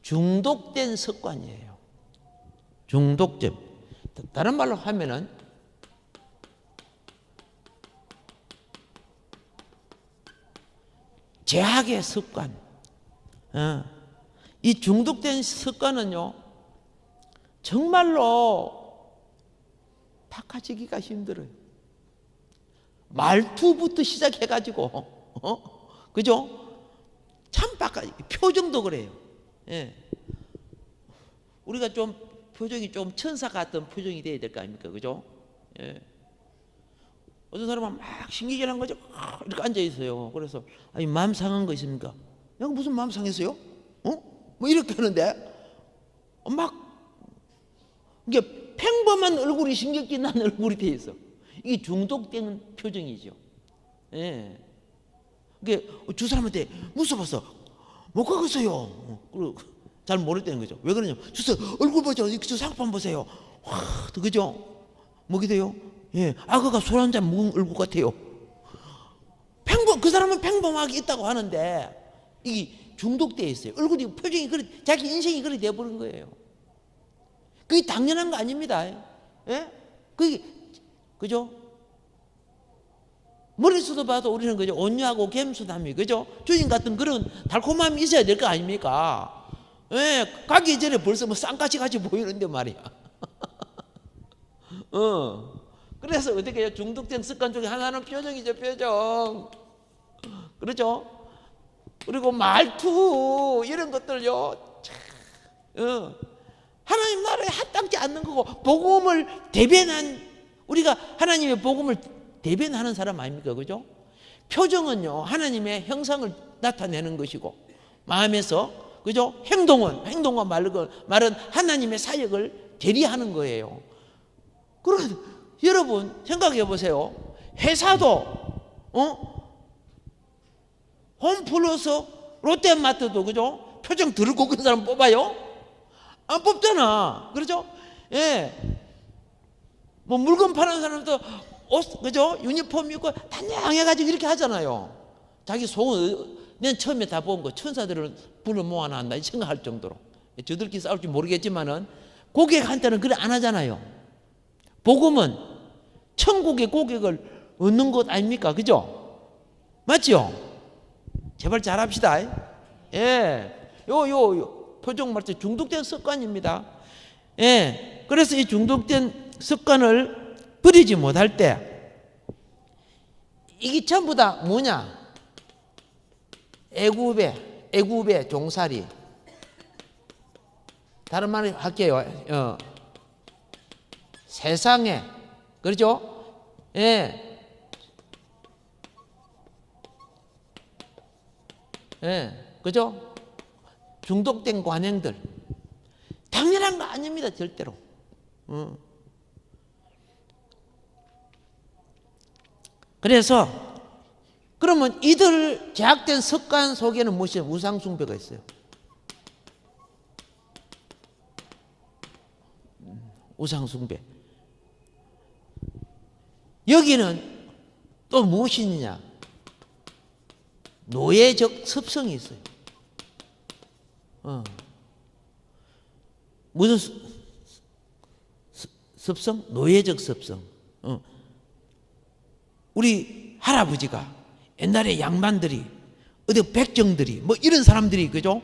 중독된 습관이에요. 중독점. 다른 말로 하면은 제약의 습관. 이 중독된 습관은요, 정말로 바꿔지기가 힘들어요. 말투부터 시작해가지고, 그죠? 참 표정도 그래요. 예. 우리가 좀 표정이 좀 천사 같은 표정이 돼야 될 거 아닙니까? 그죠? 예. 어떤 사람은 막 신기질한 거죠. 이렇게 앉아 있어요. 그래서 아니 마음 상한 거 있습니까? 내가 무슨 마음 상했어요? 뭐 이렇게 하는데 막 이게 평범한 얼굴이 신경질 난 얼굴이 돼 있어. 이게 중독된 표정이죠. 예. 이게 두 사람한테 무서워서 못 가겠어요. 잘 모르겠다는 거죠. 왜 그러냐면 주서 얼굴 보죠. 저 상판 보세요. 와, 그죠? 뭐게 돼요? 예, 악어가 술 한 잔 먹은 얼굴 같아요. 그 사람은 평범하게 있다고 하는데 이게 중독되어 있어요. 얼굴이 표정이 그래, 자기 인생이 그래 돼버린 거예요. 그게 당연한 거 아닙니다. 예? 그게 그죠? 머릿수도 봐도 우리는 그죠? 온유하고 겸손함이 그죠? 주인 같은 그런 달콤함이 있어야 될 거 아닙니까? 예, 가기 전에 벌써 뭐 쌍까지 같이 보이는데 말이야. 그래서 어떻게 해요? 중독된 습관 중에 하나는 표정이죠, 표정. 그렇죠? 그리고 말투, 이런 것들요. 하나님 나라에 합당치 않는 거고, 복음을 대변한, 우리가 하나님의 복음을 대변하는 사람 아닙니까? 그죠? 표정은요, 하나님의 형상을 나타내는 것이고, 마음에서, 그죠? 행동과 말은 하나님의 사역을 대리하는 거예요. 그런데 여러분, 생각해 보세요. 회사도, 홈플러스, 롯데마트도, 그죠? 표정 들고 그 사람 뽑아요? 안 뽑잖아. 그렇죠? 예. 뭐 물건 파는 사람도 옷, 그죠? 유니폼 입고 단양해가지고 이렇게 하잖아요. 자기 속은, 난 처음에 다 본 거, 천사들을 불러 모아놨나 생각할 정도로. 저들끼리 싸울지 모르겠지만은, 고객한테는 그래 안 하잖아요. 복음은 천국의 고객을 얻는 것 아닙니까? 그죠? 맞죠? 제발 잘합시다. 예. 요 표정 말투 중독된 습관입니다. 예. 그래서 이 중독된 습관을 버리지 못할 때 이게 전부 다 뭐냐? 애굽의 종살이. 다른 말을 할게요. 세상에, 그렇죠? 예. 예, 그죠? 중독된 관행들. 당연한 거 아닙니다, 절대로. 그래서, 그러면 이들 제약된 습관 속에는 무엇이에요? 우상숭배가 있어요. 우상숭배. 여기는 또 무엇이 있느냐? 노예적 습성이 있어요. 무슨 습성? 노예적 습성. 우리 할아버지가 옛날에 양반들이, 어디 백정들이, 뭐 이런 사람들이, 그죠?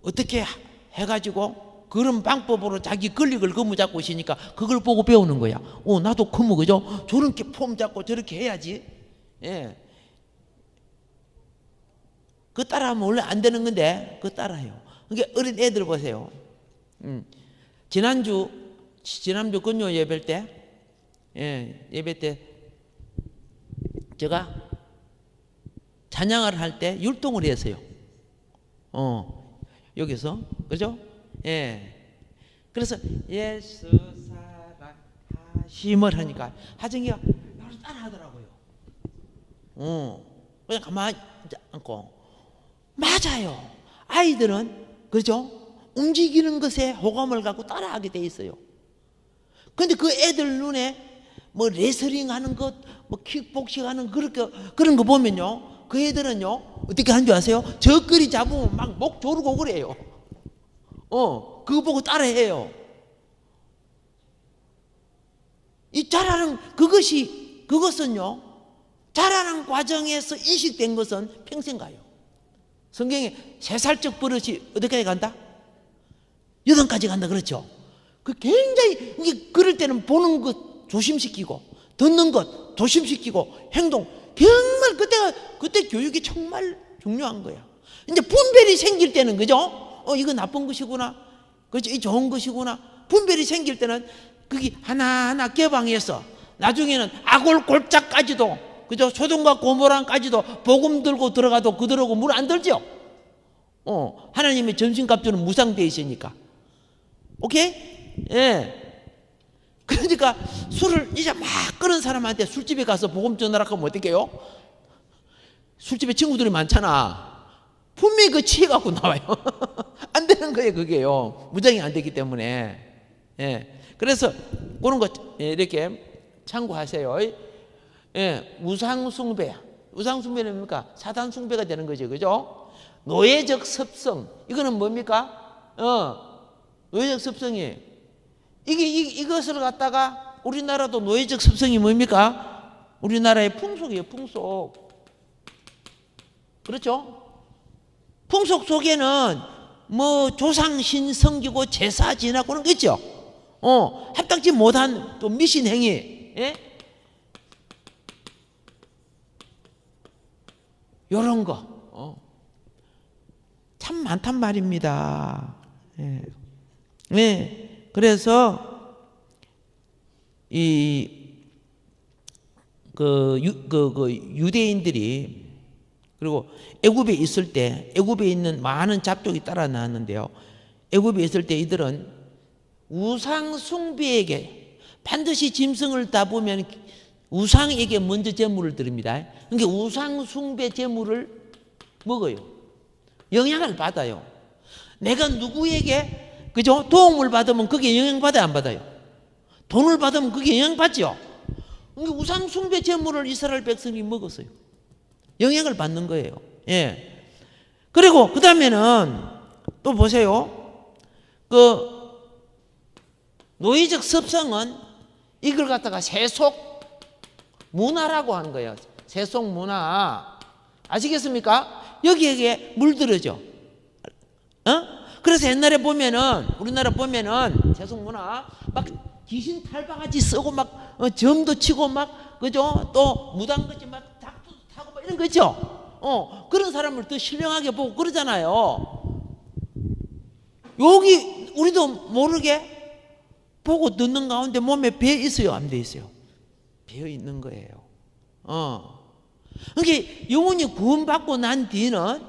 어떻게 해가지고 그런 방법으로 자기 권력을 거무 잡고 있으니까 그걸 보고 배우는 거야. 나도 거무, 그죠? 저렇게 폼 잡고 저렇게 해야지. 예. 그 따라하면 원래 안 되는 건데, 그거 따라해요. 그러니까 어린 애들 보세요. 지난주 금요 예배 때, 예배 때, 제가 찬양을 할 때 율동을 했어요. 여기서. 그죠? 예. 그래서 예수 사랑하심을 하니까 하정이가 따라 하더라고요. 그냥 가만히 앉고. 맞아요. 아이들은, 그죠? 움직이는 것에 호감을 갖고 따라하게 돼 있어요. 근데 그 애들 눈에 뭐 레슬링 하는 것, 뭐 킥복싱 하는 그런 거 보면요, 그 애들은요 어떻게 하는 줄 아세요? 저거리 잡으면 막 목 조르고 그래요. 그거 보고 따라해요. 이 잘하는 그것은요, 잘하는 과정에서 인식된 것은 평생 가요. 성경에 3살적 버릇이 어디까지 간다? 8까지 간다, 그렇죠? 그 굉장히, 그럴 때는 보는 것 조심시키고, 듣는 것 조심시키고, 행동, 정말 그때 교육이 정말 중요한 거야. 이제 분별이 생길 때는, 그죠? 이거 나쁜 것이구나. 그렇죠? 이 좋은 것이구나. 분별이 생길 때는 그게 하나하나 개방해서 나중에는 아골골짜까지도, 그죠? 소돔과 고모라까지도 복음 들고 들어가도 그들하고 물 안 들죠? 하나님의 전신갑주는 무상되어 있으니까. 오케이? 예. 그러니까 술을 이제 막 끄는 사람한테 술집에 가서 복음 전하라 하면 어떻게 해요? 술집에 친구들이 많잖아. 분명히 그 취해갖고 나와요. 안 되는 거예요, 그게요. 무장이 안 되기 때문에. 예. 그래서 그런 거 이렇게 참고하세요. 예. 우상숭배. 우상숭배는 뭡니까? 사단숭배가 되는 거죠, 그죠? 노예적 습성. 이거는 뭡니까? 노예적 습성이. 이것을 갖다가 우리나라도 노예적 습성이 뭡니까? 우리나라의 풍속이에요, 풍속. 그렇죠? 풍속 속에는 뭐 조상신 섬기고 제사 지내고 그런 거 있죠? 합당치 못한 또 미신 행위. 예? 요런 거. 참 많단 말입니다. 예. 네. 그래서 유대인들이, 그리고 애굽에 있을 때, 애굽에 있는 많은 잡족이 따라 나왔는데요, 애굽에 있을 때 이들은 우상 숭배에게 반드시 짐승을 따보면 우상에게 먼저 제물을 드립니다. 그러니까 우상 숭배 제물을 먹어요. 영향을 받아요. 내가 누구에게, 그죠? 도움을 받으면 그게 영향받아요, 안 받아요? 돈을 받으면 그게 영향받죠? 그러니까 우상 숭배 제물을 이스라엘 백성이 먹었어요. 영향을 받는 거예요. 예. 그리고 그 다음에는 또 보세요. 그 노예적 습성은 이걸 갖다가 세속 문화라고 하는 거예요. 세속 문화. 아시겠습니까? 여기에 물들어져. 그래서 옛날에 보면은, 우리나라 보면은 세속 문화 막 귀신 탈바가지 쓰고 막 점도 치고 막, 그죠? 또 무당같이 막 닭도 타고 막 이런 거 있죠? 그런 사람을 더 신령하게 보고 그러잖아요. 여기 우리도 모르게 보고 듣는 가운데 몸에 배 있어요, 안 돼 있어요? 배어 있는 거예요. 그러니까 영혼이 구원받고 난 뒤는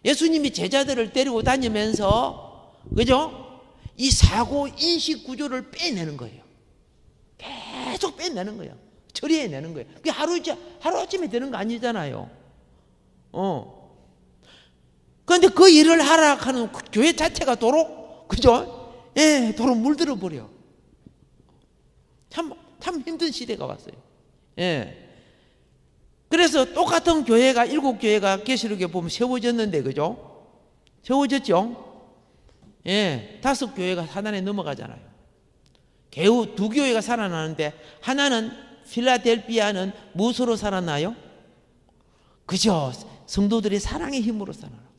예수님이 제자들을 데리고 다니면서, 그죠? 이 사고 인식 구조를 빼내는 거예요. 계속 빼내는 거예요. 처리해내는 거예요. 그게 하루아침에 되는 거 아니잖아요. 그런데 그 일을 하라 하는 그 교회 자체가 도로, 그죠? 예, 도로 물들어 버려. 참 힘든 시대가 왔어요. 예. 그래서 똑같은 교회가, 7교회가 계시록에 보면 세워졌는데, 그죠? 세워졌죠? 예, 5교회가 사단에 넘어가잖아요. 겨우 2교회가 살아나는데, 하나는, 필라델피아는 무엇으로 살아나요? 그죠? 성도들의 사랑의 힘으로 살아나.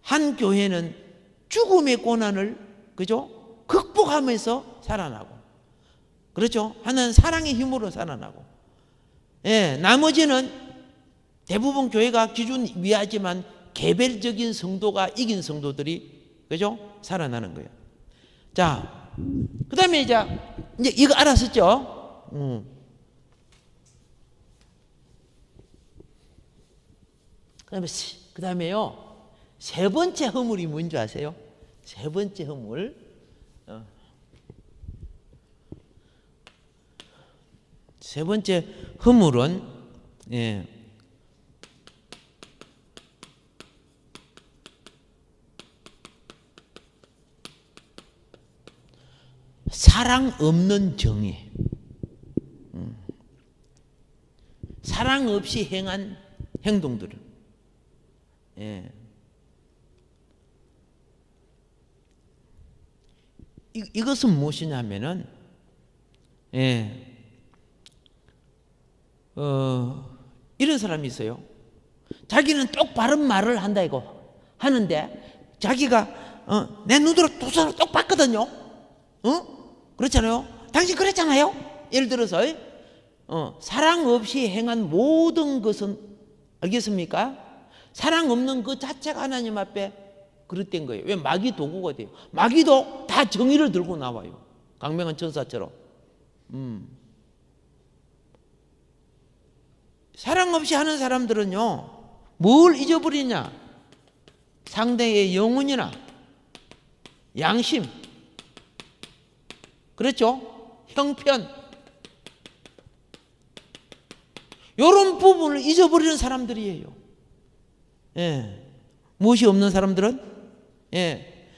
한 교회는 죽음의 고난을, 그죠? 극복하면서 살아나고, 그렇죠? 하나는 사랑의 힘으로 살아나고, 예, 나머지는 대부분 교회가 기준 위하지만 개별적인 성도가 이긴 성도들이, 그죠? 살아나는 거예요. 자, 그 다음에 이제 이거 알았었죠? 그 다음에요, 세 번째 허물이 뭔지 아세요? 세 번째 허물. 세 번째 허물은, 예, 사랑 없는 정의. 사랑 없이 행한 행동들은, 예, 이것은 무엇이냐면은, 예, 이런 사람이 있어요. 자기는 똑바른 말을 한다 이거 하는데, 자기가 내 눈으로 두 사람 똑 봤거든요. 그렇잖아요. 당신 그랬잖아요. 예를 들어서 사랑 없이 행한 모든 것은, 알겠습니까? 사랑 없는 그 자체가 하나님 앞에 그릇된 거예요. 왜? 마귀 도구가 돼요. 마귀도 다 정의를 들고 나와요. 강명한 천사처럼. 사랑 없이 하는 사람들은요, 뭘 잊어버리냐? 상대의 영혼이나 양심, 그렇죠? 형편, 이런 부분을 잊어버리는 사람들이에요. 예. 무엇이 없는 사람들은, 예,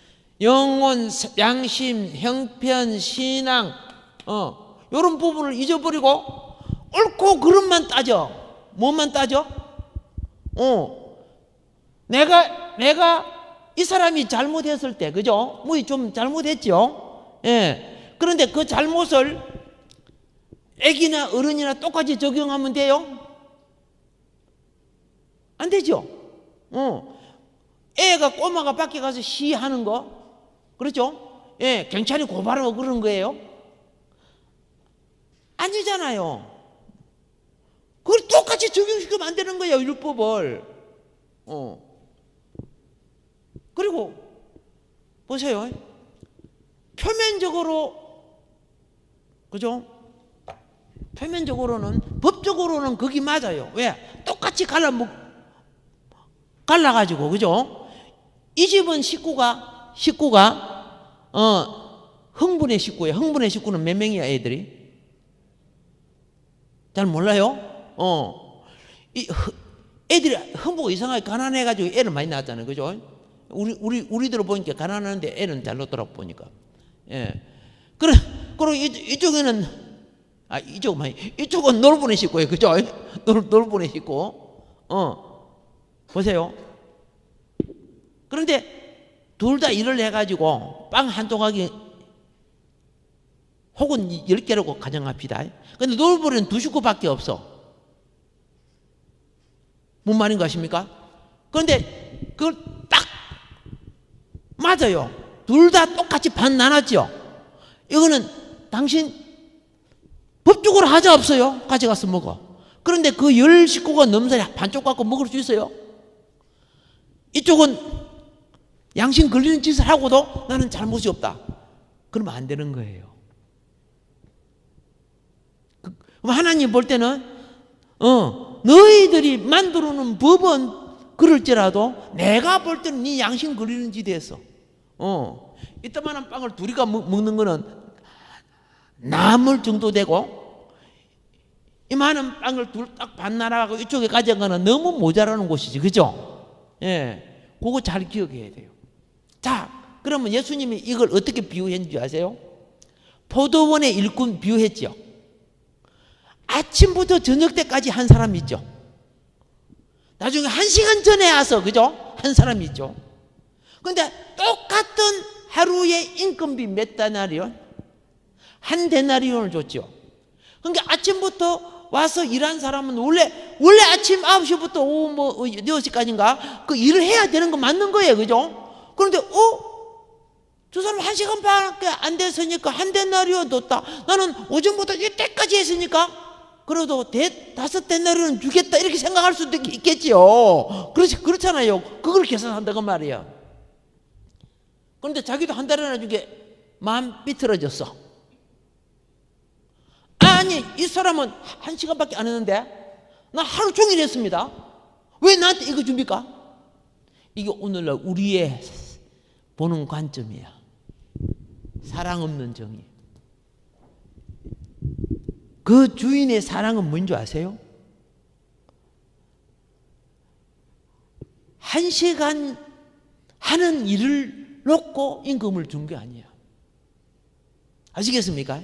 영혼, 양심, 형편, 신앙, 이런 부분을 잊어버리고 옳고 그름만 따져. 뭐만 따져? 내가 이 사람이 잘못했을 때, 그죠? 뭐 좀 잘못했죠. 예. 그런데 그 잘못을 애기나 어른이나 똑같이 적용하면 돼요? 안 되죠. 애가, 꼬마가 밖에 가서 시하는 거, 그렇죠? 예, 경찰이 고발하고 그러는 거예요? 아니잖아요. 그걸 똑같이 적용시키면 안 되는 거예요, 율법을. 그리고 보세요. 표면적으로, 그죠? 표면적으로는, 법적으로는 그게 맞아요. 왜? 똑같이 갈라가지고, 그죠? 이 집은 식구가 흥분의 식구예요. 흥분의 식구는 몇 명이야, 애들이? 잘 몰라요? 애들이 흥부가 이상하게 가난해가지고 애를 많이 낳았잖아요. 그죠? 우리들 보니까 가난한데 애는 잘 낳더라고, 보니까. 예. 그리고 이쪽에는, 이쪽은 놀부네 식구예요. 그죠? 놀부네 식구. 보세요. 그런데 둘 다 일을 해가지고 빵 한 조각이 혹은 10개라고 가정합시다. 근데 놀부는 2 식구밖에 없어. 뭔 말인 거 아십니까? 그런데 그걸 딱 맞아요. 둘 다 똑같이 반 나눴죠. 이거는 당신 법적으로 하자 없어요. 가져가서 먹어. 그런데 그 10식구가 넘사리 반쪽 갖고 먹을 수 있어요? 이쪽은 양심 걸리는 짓을 하고도 나는 잘못이 없다. 그러면 안 되는 거예요. 그럼 하나님 볼 때는 너희들이 만들어 놓은 법은 그럴지라도 내가 볼 때는 네 양심 거리는 지대에서 이따만한 빵을 둘이가 먹는 거는 남을 정도 되고, 이만한 빵을 둘 딱 반나라하고 이쪽에 가져가는 너무 모자라는 곳이지, 그죠? 예, 그거 잘 기억해야 돼요. 자, 그러면 예수님이 이걸 어떻게 비유했는지 아세요? 포도원의 일꾼 비유했죠. 아침부터 저녁 때까지 한 사람 있죠. 나중에 1시간 전에 와서, 그죠? 한 사람 있죠. 근데 똑같은 하루에 인건비 몇 데나리온? 한 데나리온을 줬죠. 그러니까 아침부터 와서 일한 사람은 원래 아침 9시부터 오후 6시까지인가 그 일을 해야 되는 거 맞는 거예요, 그죠? 그런데 저 사람 1시간밖에 안 됐으니까 한 데나리온 줬다. 나는 오전부터 이때까지 했으니까 그래도 5데나리온 주겠다, 이렇게 생각할 수도 있겠지요. 그렇잖아요. 그걸 계산한다고 말이에요. 그런데 자기도 한 달이나 주게 마음 삐뚤어졌어. 아니, 이 사람은 1시간밖에 안 했는데 나 하루 종일 했습니다. 왜 나한테 이거 줍니까? 이게 오늘날 우리의 보는 관점이야. 사랑 없는 정의. 그 주인의 사랑은 뭔지 아세요? 1시간 하는 일을 놓고 임금을 준 게 아니야. 아시겠습니까?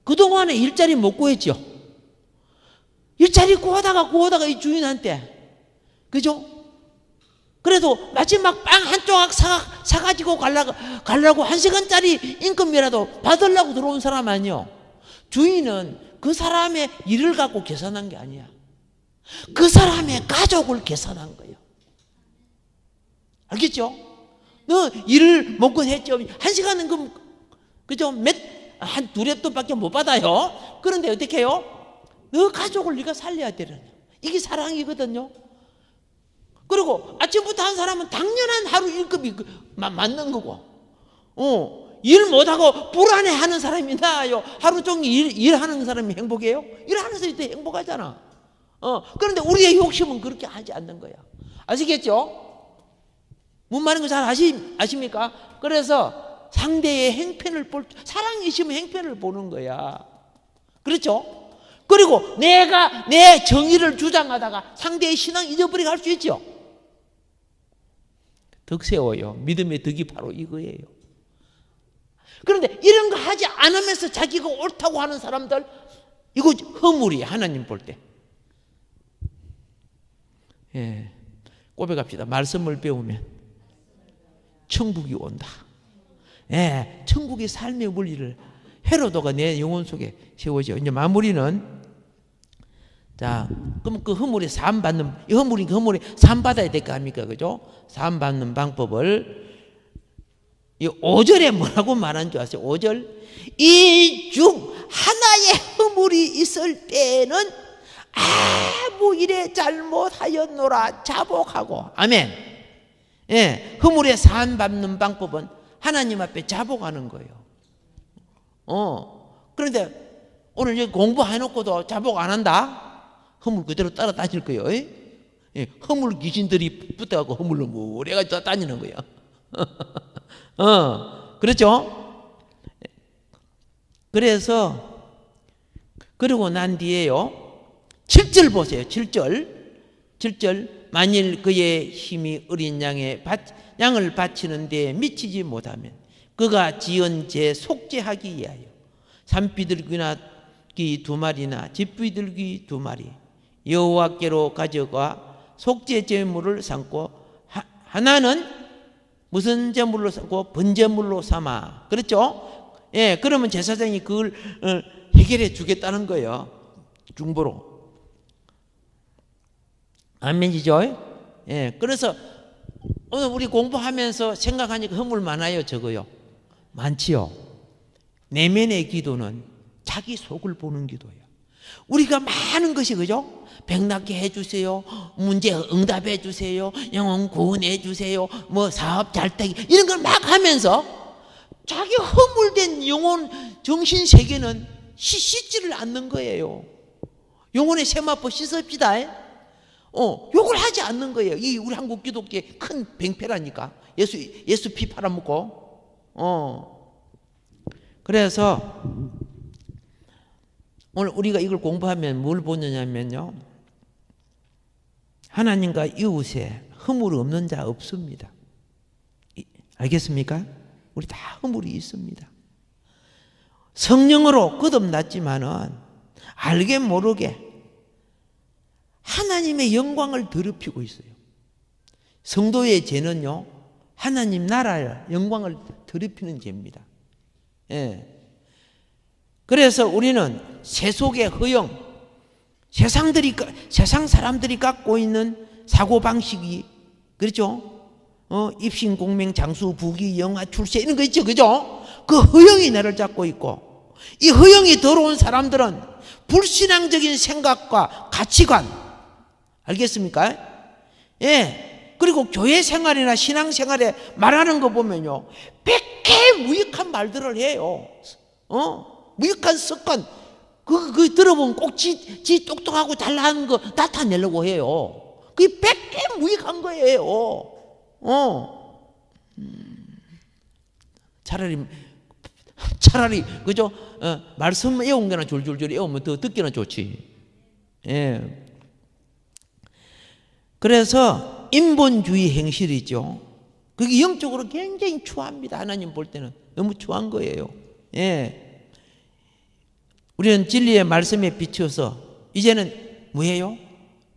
그동안에 일자리 못 구했죠. 일자리 구하다가 이 주인한테, 그죠? 그래도 마지막 빵 한 조각 사가지고 가려고 1시간짜리 임금이라도 받으려고 들어온 사람 아니요. 주인은 그 사람의 일을 갖고 계산한 게 아니야. 그 사람의 가족을 계산한 거예요. 알겠죠? 너 일을 못 구했죠. 1시간은 그죠? 한 2랩돈밖에 못 받아요. 그런데 어떻게 해요? 너 가족을 네가 살려야 되는, 이게 사랑이거든요. 그리고 아침부터 한 사람은 당연한 하루 일급이 맞는 거고, 일 못하고 불안해하는 사람이 나아요? 하루 종일 일하는 사람이 행복해요? 일하는 사람이 더 행복하잖아. 그런데 우리의 욕심은 그렇게 하지 않는 거야. 아시겠죠? 뭔 말인 거 잘 아십니까? 그래서 상대의 행편을 사랑이 있으면 행편을 보는 거야. 그렇죠? 그리고 내가 내 정의를 주장하다가 상대의 신앙 잊어버리게 할 수 있죠. 덕 세워요. 믿음의 덕이 바로 이거예요. 그런데 이런 거 하지 않으면서 자기가 옳다고 하는 사람들, 이거 허물이에요. 하나님 볼 때. 예, 고백합시다. 말씀을 배우면 천국이 온다. 예, 천국의 삶의 원리를 헤로도가 내 영혼 속에 세워져. 이제 마무리는, 자, 그럼 그 허물에 사함 받는, 이 허물이 그 허물에 사함 받아야 될 거 아닙니까? 그죠? 사함 받는 방법을 이 5절에 뭐라고 말한 줄 아세요? 5절. 이 중 하나의 허물이 있을 때는 아무 일에 잘못하였노라 자복하고. 아멘. 예, 허물에 사함 받는 방법은 하나님 앞에 자복하는 거예요. 그런데 오늘 여기 공부해놓고도 자복 안 한다? 허물 그대로 따라다닐 거예요. 예, 허물 귀신들이 붙어가고 허물로 무래가 다니는 거예요. 그렇죠? 그래서 그러고 난 뒤에요, 7절 보세요. 7절. 만일 그의 힘이 어린 양을 바치는 데 미치지 못하면 그가 지은 죄 속죄하기 위하여 산비둘기나 2마리나 집비둘기 2마리 여호와께로 가져가 속죄 제물을 삼고, 하나는 무슨 제물로 삼고? 번제물로 삼아. 그렇죠? 예, 그러면 제사장이 그걸 해결해 주겠다는 거예요. 중보로. 아멘이죠? 예, 그래서 오늘 우리 공부하면서 생각하니까 허물 많아요, 적어요? 많지요. 내면의 기도는 자기 속을 보는 기도예요. 우리가 많은 것이, 그죠? 백낫게 해주세요, 문제 응답해 주세요, 영혼 구원해 주세요, 뭐 사업 잘되기, 이런 걸 막 하면서 자기 허물된 영혼 정신 세계는 씻지를 않는 거예요. 영혼의 세마포 씻읍시다. 욕을 하지 않는 거예요. 이 우리 한국 기독교의 큰 병폐라니까. 예수 피 팔아먹고. 그래서 오늘 우리가 이걸 공부하면 뭘 보느냐면요, 하나님과 이웃에 허물 없는 자 없습니다. 알겠습니까? 우리 다 허물이 있습니다. 성령으로 거듭났지만은 알게 모르게 하나님의 영광을 더럽히고 있어요. 성도의 죄는요, 하나님 나라의 영광을 더럽히는 죄입니다. 예. 그래서 우리는 세속의 허영, 세상 사람들이 갖고 있는 사고방식이, 그렇죠? 입신, 공명, 장수, 부귀, 영화, 출세, 이런 거 있죠, 그죠? 그 허영이 나를 잡고 있고, 이 허영이 더러운 사람들은 불신앙적인 생각과 가치관, 알겠습니까? 예. 그리고 교회 생활이나 신앙 생활에 말하는 거 보면요, 백해 무익한 말들을 해요. 무익한 습관, 그 들어보면 꼭 지 똑똑하고 잘나는 거 나타내려고 해요. 그게 백해 무익한 거예요. 차라리 그죠? 말씀 외운 거나 줄줄줄 외우면 더 듣기는 좋지. 예. 그래서 인본주의 행실이죠. 그게 영적으로 굉장히 추합니다. 하나님 볼 때는 너무 추한 거예요. 예. 우리는 진리의 말씀에 비추어서 이제는 뭐예요?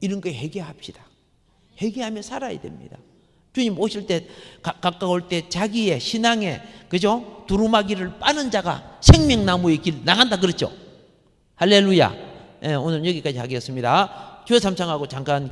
이런 거 회개합시다. 회개하며 살아야 됩니다. 주님 오실 때 가까울 때 자기의 신앙에, 그죠? 두루마기를 빠는 자가 생명나무의 길 나간다 그랬죠. 할렐루야. 예, 오늘 여기까지 하겠습니다. 주여 삼창하고 잠깐